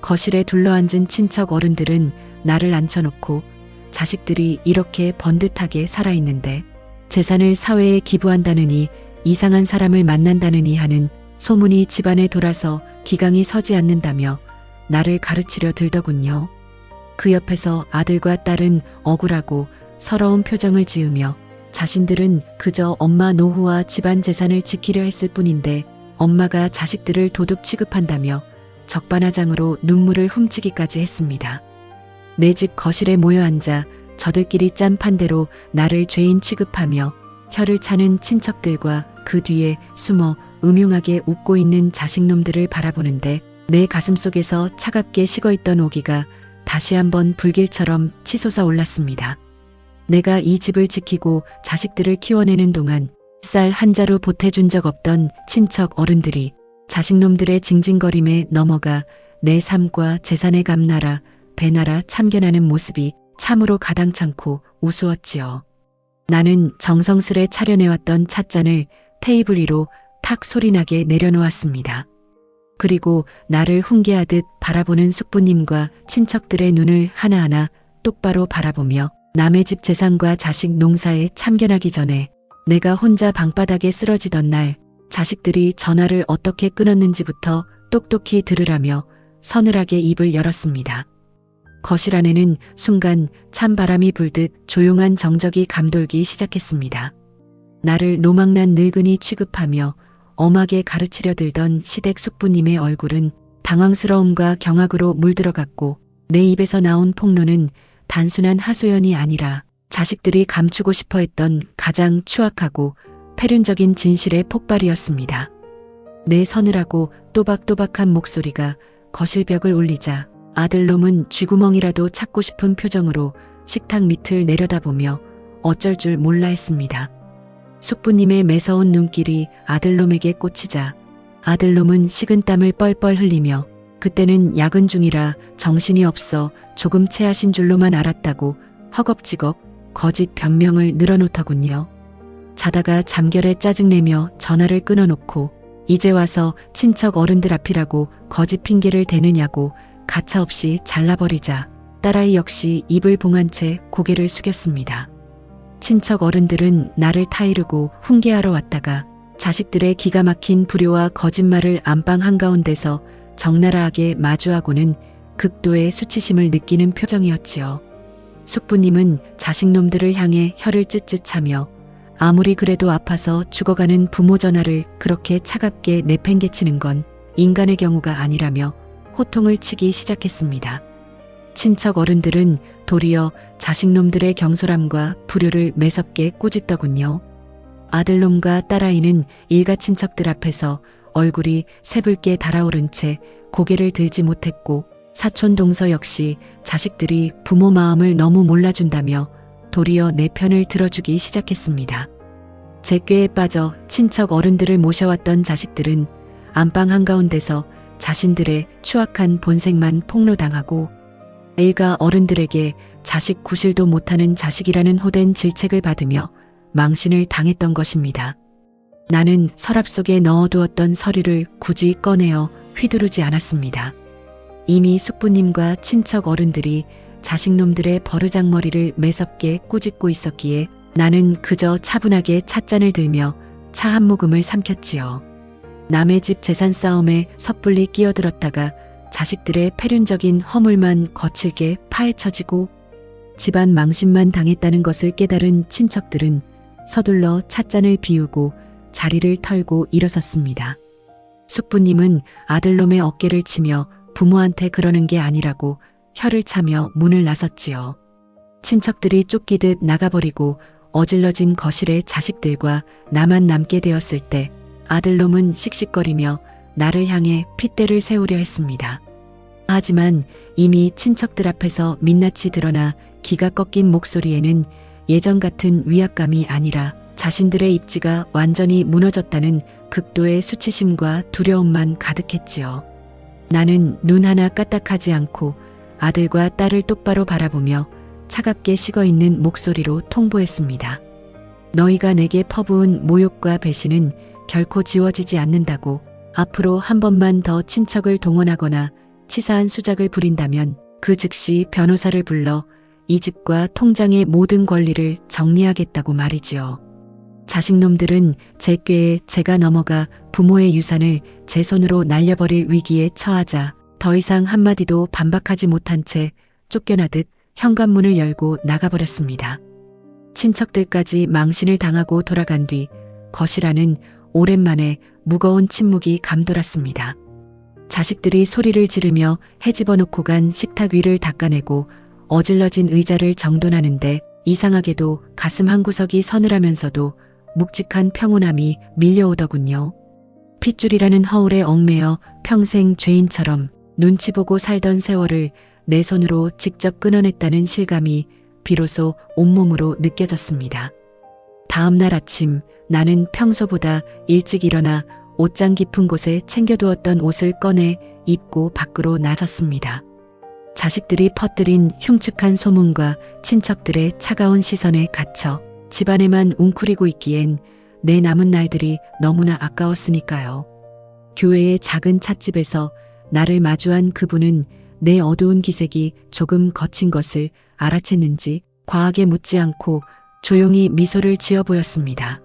거실에 둘러앉은 친척 어른들은 나를 앉혀놓고 자식들이 이렇게 번듯하게 살아있는데 재산을 사회에 기부한다느니 이상한 사람을 만난다느니 하는 소문이 집안에 돌아서 기강이 서지 않는다며 나를 가르치려 들더군요. 그 옆에서 아들과 딸은 억울하고 서러운 표정을 지으며 자신들은 그저 엄마 노후와 집안 재산을 지키려 했을 뿐인데 엄마가 자식들을 도둑 취급한다며 적반하장으로 눈물을 훔치기까지 했습니다. 내 집 거실에 모여 앉아 저들끼리 짠 판대로 나를 죄인 취급하며 혀를 차는 친척들과 그 뒤에 숨어 음흉하게 웃고 있는 자식놈들을 바라보는데 내 가슴속에서 차갑게 식어있던 오기가 다시 한번 불길처럼 치솟아 올랐습니다. 내가 이 집을 지키고 자식들을 키워내는 동안 쌀 한 자루 보태준 적 없던 친척 어른들이 자식놈들의 징징거림에 넘어가 내 삶과 재산의 감나라 배나라 참견하는 모습이 참으로 가당찮고 우스웠지요. 나는 정성스레 차려내왔던 찻잔을 테이블 위로 탁 소리나게 내려놓았습니다. 그리고 나를 훈계하듯 바라보는 숙부님과 친척들의 눈을 하나하나 똑바로 바라보며 남의 집 재산과 자식 농사에 참견하기 전에 내가 혼자 방바닥에 쓰러지던 날 자식들이 전화를 어떻게 끊었는지부터 똑똑히 들으라며 서늘하게 입을 열었습니다. 거실 안에는 순간 찬바람이 불듯 조용한 정적이 감돌기 시작했습니다. 나를 노망난 늙은이 취급하며 엄하게 가르치려 들던 시댁 숙부님의 얼굴은 당황스러움과 경악으로 물들어갔고 내 입에서 나온 폭로는 단순한 하소연이 아니라 자식들이 감추고 싶어 했던 가장 추악하고 패륜적인 진실의 폭발이었습니다. 내 서늘하고 또박또박한 목소리가 거실벽을 울리자 아들놈은 쥐구멍이라도 찾고 싶은 표정으로 식탁 밑을 내려다보며 어쩔 줄 몰라 했습니다. 숙부님의 매서운 눈길이 아들놈에게 꽂히자 아들놈은 식은땀을 뻘뻘 흘리며 그때는 야근 중이라 정신이 없어 조금 체하신 줄로만 알았다고 허겁지겁 거짓 변명을 늘어놓더군요. 자다가 잠결에 짜증내며 전화를 끊어놓고 이제 와서 친척 어른들 앞이라고 거짓 핑계를 대느냐고 가차없이 잘라버리자 딸아이 역시 입을 봉한 채 고개를 숙였습니다. 친척 어른들은 나를 타이르고 훈계하러 왔다가 자식들의 기가 막힌 불효와 거짓말을 안방 한가운데서 적나라하게 마주하고는 극도의 수치심을 느끼는 표정이었지요. 숙부님은 자식놈들을 향해 혀를 쯧쯧하며 아무리 그래도 아파서 죽어가는 부모 전화를 그렇게 차갑게 내팽개치는 건 인간의 경우가 아니라며 호통을 치기 시작했습니다. 친척 어른들은 도리어 자식놈들의 경솔함과 불효를 매섭게 꾸짖더군요. 아들놈과 딸아이는 일가 친척들 앞에서 얼굴이 새붉게 달아오른 채 고개를 들지 못했고 사촌 동서 역시 자식들이 부모 마음을 너무 몰라준다며 도리어 내 편을 들어주기 시작했습니다. 제 꾀에 빠져 친척 어른들을 모셔왔던 자식들은 안방 한가운데서 자신들의 추악한 본색만 폭로당하고 일가 어른들에게 자식 구실도 못하는 자식이라는 호된 질책을 받으며 망신을 당했던 것입니다. 나는 서랍 속에 넣어두었던 서류를 굳이 꺼내어 휘두르지 않았습니다. 이미 숙부님과 친척 어른들이 자식놈들의 버르장머리를 매섭게 꾸짖고 있었기에 나는 그저 차분하게 찻잔을 들며 차 한 모금을 삼켰지요. 남의 집 재산 싸움에 섣불리 끼어들었다가 자식들의 패륜적인 허물만 거칠게 파헤쳐지고 집안 망신만 당했다는 것을 깨달은 친척들은 서둘러 찻잔을 비우고 자리를 털고 일어섰습니다. 숙부님은 아들놈의 어깨를 치며 부모한테 그러는 게 아니라고 혀를 차며 문을 나섰지요. 친척들이 쫓기듯 나가버리고 어질러진 거실에 자식들과 나만 남게 되었을 때 아들놈은 씩씩거리며 나를 향해 핏대를 세우려 했습니다. 하지만 이미 친척들 앞에서 민낯이 드러나 기가 꺾인 목소리에는 예전 같은 위압감이 아니라 자신들의 입지가 완전히 무너졌다는 극도의 수치심과 두려움만 가득했지요. 나는 눈 하나 까딱하지 않고 아들과 딸을 똑바로 바라보며 차갑게 식어있는 목소리로 통보했습니다. 너희가 내게 퍼부은 모욕과 배신은 결코 지워지지 않는다고. 앞으로 한 번만 더 친척을 동원하거나 치사한 수작을 부린다면 그 즉시 변호사를 불러 이 집과 통장의 모든 권리를 정리하겠다고 말이지요. 자식놈들은 제 꾀에 제가 넘어가 부모의 유산을 제 손으로 날려버릴 위기에 처하자 더 이상 한마디도 반박하지 못한 채 쫓겨나듯 현관문을 열고 나가버렸습니다. 친척들까지 망신을 당하고 돌아간 뒤 거실 안은 오랜만에 무거운 침묵이 감돌았습니다. 자식들이 소리를 지르며 헤집어 놓고 간 식탁 위를 닦아내고 어질러진 의자를 정돈하는데 이상하게도 가슴 한구석이 서늘하면서도 묵직한 평온함이 밀려오더군요. 핏줄이라는 허울에 얽매여 평생 죄인처럼 눈치 보고 살던 세월을 내 손으로 직접 끊어냈다는 실감이 비로소 온몸으로 느껴졌습니다. 다음 날 아침 나는 평소보다 일찍 일어나 옷장 깊은 곳에 챙겨두었던 옷을 꺼내 입고 밖으로 나섰습니다. 자식들이 퍼뜨린 흉측한 소문과 친척들의 차가운 시선에 갇혀 집안에만 웅크리고 있기엔 내 남은 날들이 너무나 아까웠으니까요. 교회의 작은 찻집에서 나를 마주한 그분은 내 어두운 기색이 조금 거친 것을 알아챘는지 과하게 묻지 않고 조용히 미소를 지어 보였습니다.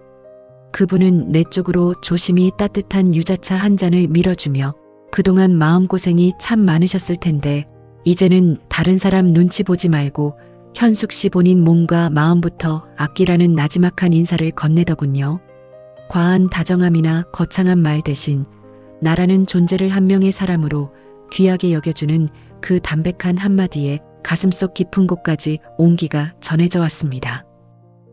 그분은 내 쪽으로 조심히 따뜻한 유자차 한 잔을 밀어주며 그동안 마음고생이 참 많으셨을 텐데 이제는 다른 사람 눈치 보지 말고 현숙 씨 본인 몸과 마음부터 아끼라는 나지막한 인사를 건네더군요. 과한 다정함이나 거창한 말 대신 나라는 존재를 한 명의 사람으로 귀하게 여겨주는 그 담백한 한마디에 가슴속 깊은 곳까지 온기가 전해져 왔습니다.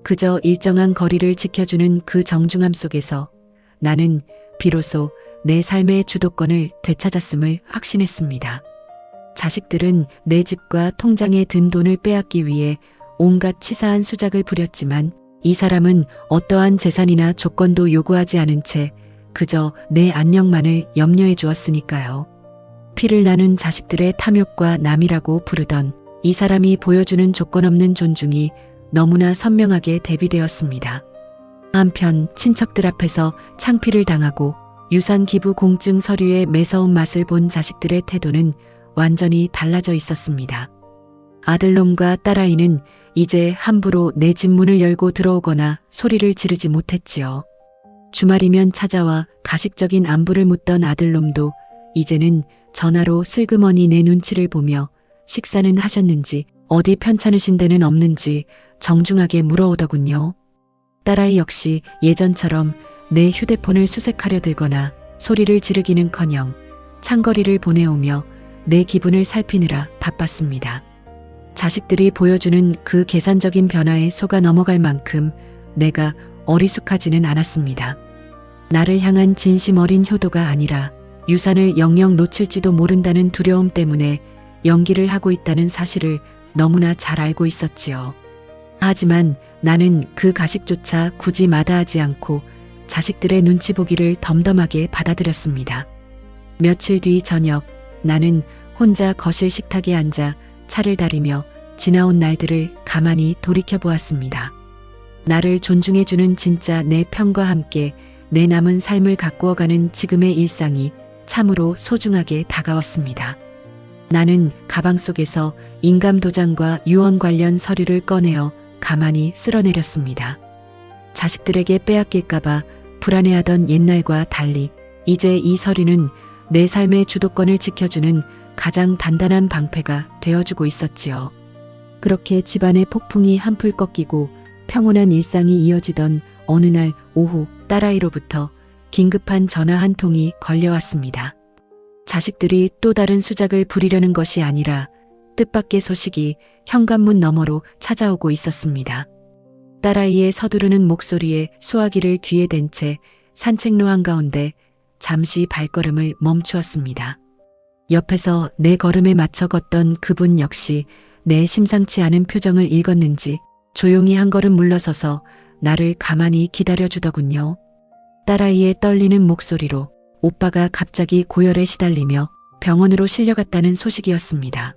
그저 일정한 거리를 지켜주는 그 정중함 속에서 나는 비로소 내 삶의 주도권을 되찾았음을 확신했습니다. 자식들은 내 집과 통장에 든 돈을 빼앗기 위해 온갖 치사한 수작을 부렸지만 이 사람은 어떠한 재산이나 조건도 요구하지 않은 채 그저 내 안녕만을 염려해 주었으니까요. 피를 나눈 자식들의 탐욕과 남이라고 부르던 이 사람이 보여주는 조건 없는 존중이 너무나 선명하게 대비되었습니다. 한편 친척들 앞에서 창피를 당하고 유산 기부 공증 서류의 매서운 맛을 본 자식들의 태도는 완전히 달라져 있었습니다. 아들놈과 딸아이는 이제 함부로 내 집 문을 열고 들어오거나 소리를 지르지 못했지요. 주말이면 찾아와 가식적인 안부를 묻던 아들놈도 이제는 전화로 슬그머니 내 눈치를 보며 식사는 하셨는지, 어디 편찮으신 데는 없는지 정중하게 물어오더군요. 딸아이 역시 예전처럼 내 휴대폰을 수색하려 들거나 소리를 지르기는커녕 창거리를 보내오며 내 기분을 살피느라 바빴습니다. 자식들이 보여주는 그 계산적인 변화에 속아 넘어갈 만큼 내가 어리숙하지는 않았습니다. 나를 향한 진심 어린 효도가 아니라 유산을 영영 놓칠지도 모른다는 두려움 때문에 연기를 하고 있다는 사실을 너무나 잘 알고 있었지요. 하지만 나는 그 가식조차 굳이 마다하지 않고 자식들의 눈치 보기를 덤덤하게 받아들였습니다. 며칠 뒤 저녁, 나는 혼자 거실 식탁에 앉아 차를 다리며 지나온 날들을 가만히 돌이켜보았습니다. 나를 존중해주는 진짜 내 편과 함께 내 남은 삶을 가꾸어가는 지금의 일상이 참으로 소중하게 다가왔습니다. 나는 가방 속에서 인감도장과 유언 관련 서류를 꺼내어 가만히 쓸어내렸습니다. 자식들에게 빼앗길까봐 불안해하던 옛날과 달리 이제 이 서류는 내 삶의 주도권을 지켜주는 가장 단단한 방패가 되어주고 있었지요. 그렇게 집안의 폭풍이 한풀 꺾이고 평온한 일상이 이어지던 어느 날 오후, 딸아이로부터 긴급한 전화 한 통이 걸려왔습니다. 자식들이 또 다른 수작을 부리려는 것이 아니라 뜻밖의 소식이 현관문 너머로 찾아오고 있었습니다. 딸아이의 서두르는 목소리에 수화기를 귀에 댄 채 산책로 한가운데 잠시 발걸음을 멈추었습니다. 옆에서 내 걸음에 맞춰 걷던 그분 역시 내 심상치 않은 표정을 읽었는지 조용히 한 걸음 물러서서 나를 가만히 기다려주더군요. 딸아이의 떨리는 목소리로 오빠가 갑자기 고열에 시달리며 병원으로 실려갔다는 소식이었습니다.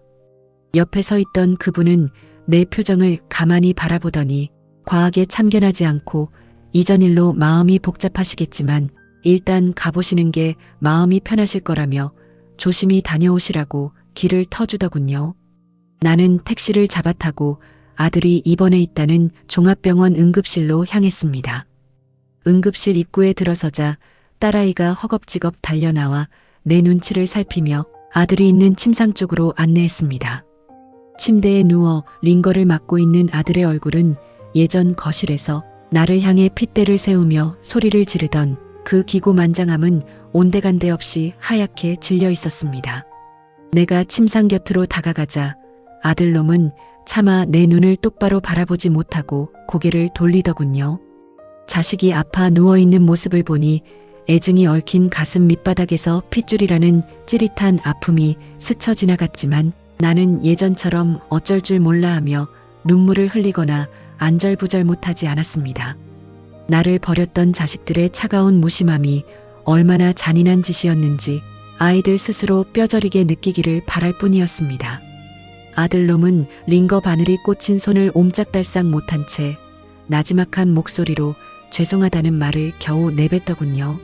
옆에 서 있던 그분은 내 표정을 가만히 바라보더니 과하게 참견하지 않고 이전 일로 마음이 복잡하시겠지만 일단 가보시는 게 마음이 편하실 거라며 조심히 다녀오시라고 길을 터주더군요. 나는 택시를 잡아타고 아들이 입원해 있다는 종합병원 응급실로 향했습니다. 응급실 입구에 들어서자 딸아이가 허겁지겁 달려나와 내 눈치를 살피며 아들이 있는 침상 쪽으로 안내했습니다. 침대에 누워 링거를 맞고 있는 아들의 얼굴은 예전 거실에서 나를 향해 핏대를 세우며 소리를 지르던 그 기고만장함은 온데간데 없이 하얗게 질려 있었습니다. 내가 침상 곁으로 다가가자 아들놈은 차마 내 눈을 똑바로 바라보지 못하고 고개를 돌리더군요. 자식이 아파 누워있는 모습을 보니 애증이 얽힌 가슴 밑바닥에서 핏줄이라는 찌릿한 아픔이 스쳐 지나갔지만 나는 예전처럼 어쩔 줄 몰라 하며 눈물을 흘리거나 안절부절 못하지 않았습니다. 나를 버렸던 자식들의 차가운 무심함이 얼마나 잔인한 짓이었는지 아이들 스스로 뼈저리게 느끼기를 바랄 뿐이었습니다. 아들놈은 링거 바늘이 꽂힌 손을 옴짝달싹 못한 채 나지막한 목소리로 죄송하다는 말을 겨우 내뱉더군요.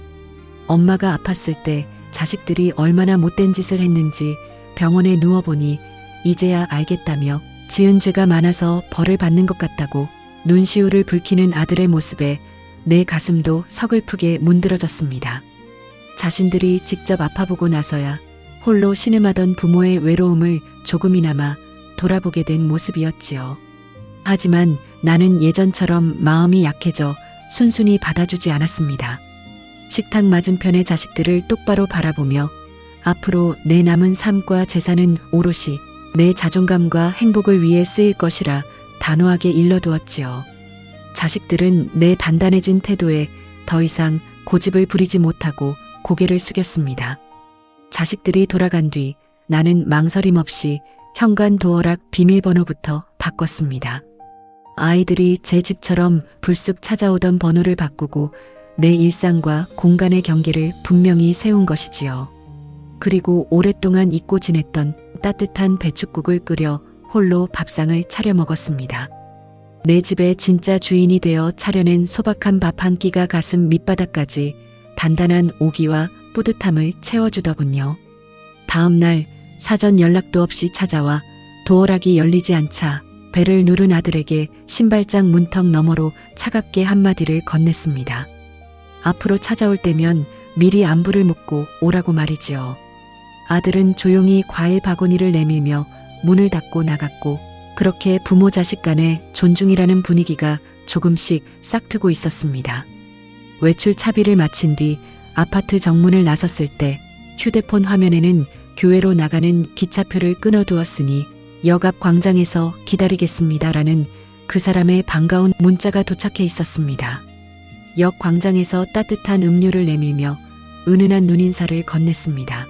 엄마가 아팠을 때 자식들이 얼마나 못된 짓을 했는지 병원에 누워보니 이제야 알겠다며 지은 죄가 많아서 벌을 받는 것 같다고 눈시울을 붉히는 아들의 모습에 내 가슴도 서글프게 문드러졌습니다. 자신들이 직접 아파보고 나서야 홀로 신음하던 부모의 외로움을 조금이나마 돌아보게 된 모습이었지요. 하지만 나는 예전처럼 마음이 약해져 순순히 받아주지 않았습니다. 식탁 맞은편의 자식들을 똑바로 바라보며 앞으로 내 남은 삶과 재산은 오롯이 내 자존감과 행복을 위해 쓰일 것이라 단호하게 일러두었지요. 자식들은 내 단단해진 태도에 더 이상 고집을 부리지 못하고 고개를 숙였습니다. 자식들이 돌아간 뒤 나는 망설임 없이 현관 도어락 비밀번호부터 바꿨습니다. 아이들이 제 집처럼 불쑥 찾아오던 번호를 바꾸고 내 일상과 공간의 경계를 분명히 세운 것이지요. 그리고 오랫동안 잊고 지냈던 따뜻한 배춧국을 끓여 홀로 밥상을 차려 먹었습니다. 내 집의 진짜 주인이 되어 차려낸 소박한 밥 한 끼가 가슴 밑바닥까지 단단한 오기와 뿌듯함을 채워주더군요. 다음 날 사전 연락도 없이 찾아와 도어락이 열리지 않자 배를 누른 아들에게 신발장 문턱 너머로 차갑게 한마디를 건넸습니다. 앞으로 찾아올 때면 미리 안부를 묻고 오라고 말이지요. 아들은 조용히 과일 바구니를 내밀며 문을 닫고 나갔고, 그렇게 부모 자식 간의 존중이라는 분위기가 조금씩 싹트고 있었습니다. 외출 차비를 마친 뒤 아파트 정문을 나섰을 때 휴대폰 화면에는 교회로 나가는 기차표를 끊어두었으니 역 앞 광장에서 기다리겠습니다라는 그 사람의 반가운 문자가 도착해 있었습니다. 역 광장에서 따뜻한 음료를 내밀며 은은한 눈인사를 건넸습니다.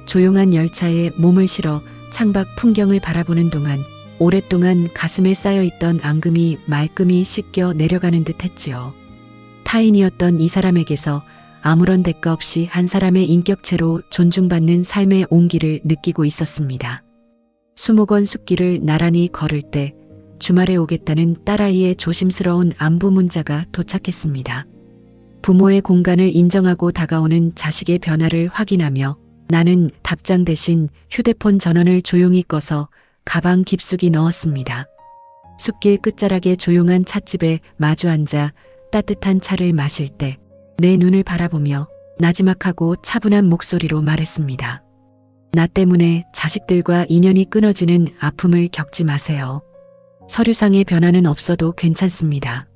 조용한 열차에 몸을 실어 창밖 풍경을 바라보는 동안 오랫동안 가슴에 쌓여있던 앙금이 말끔히 씻겨 내려가는 듯 했지요. 타인이었던 이 사람에게서 아무런 대가 없이 한 사람의 인격체로 존중받는 삶의 온기를 느끼고 있었습니다. 수목원 숲길을 나란히 걸을 때 주말에 오겠다는 딸아이의 조심스러운 안부 문자가 도착했습니다. 부모의 공간을 인정하고 다가오는 자식의 변화를 확인하며 나는 답장 대신 휴대폰 전원을 조용히 꺼서 가방 깊숙이 넣었습니다. 숲길 끝자락의 조용한 찻집에 마주 앉아 따뜻한 차를 마실 때 내 눈을 바라보며 나지막하고 차분한 목소리로 말했습니다. 나 때문에 자식들과 인연이 끊어지는 아픔을 겪지 마세요. 서류상의 변화는 없어도 괜찮습니다.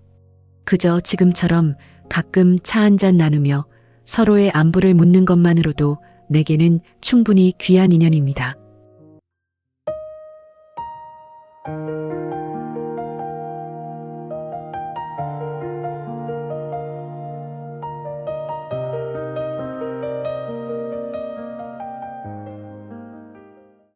그저 지금처럼 가끔 차 한잔 나누며 서로의 안부를 묻는 것만으로도 내게는 충분히 귀한 인연입니다.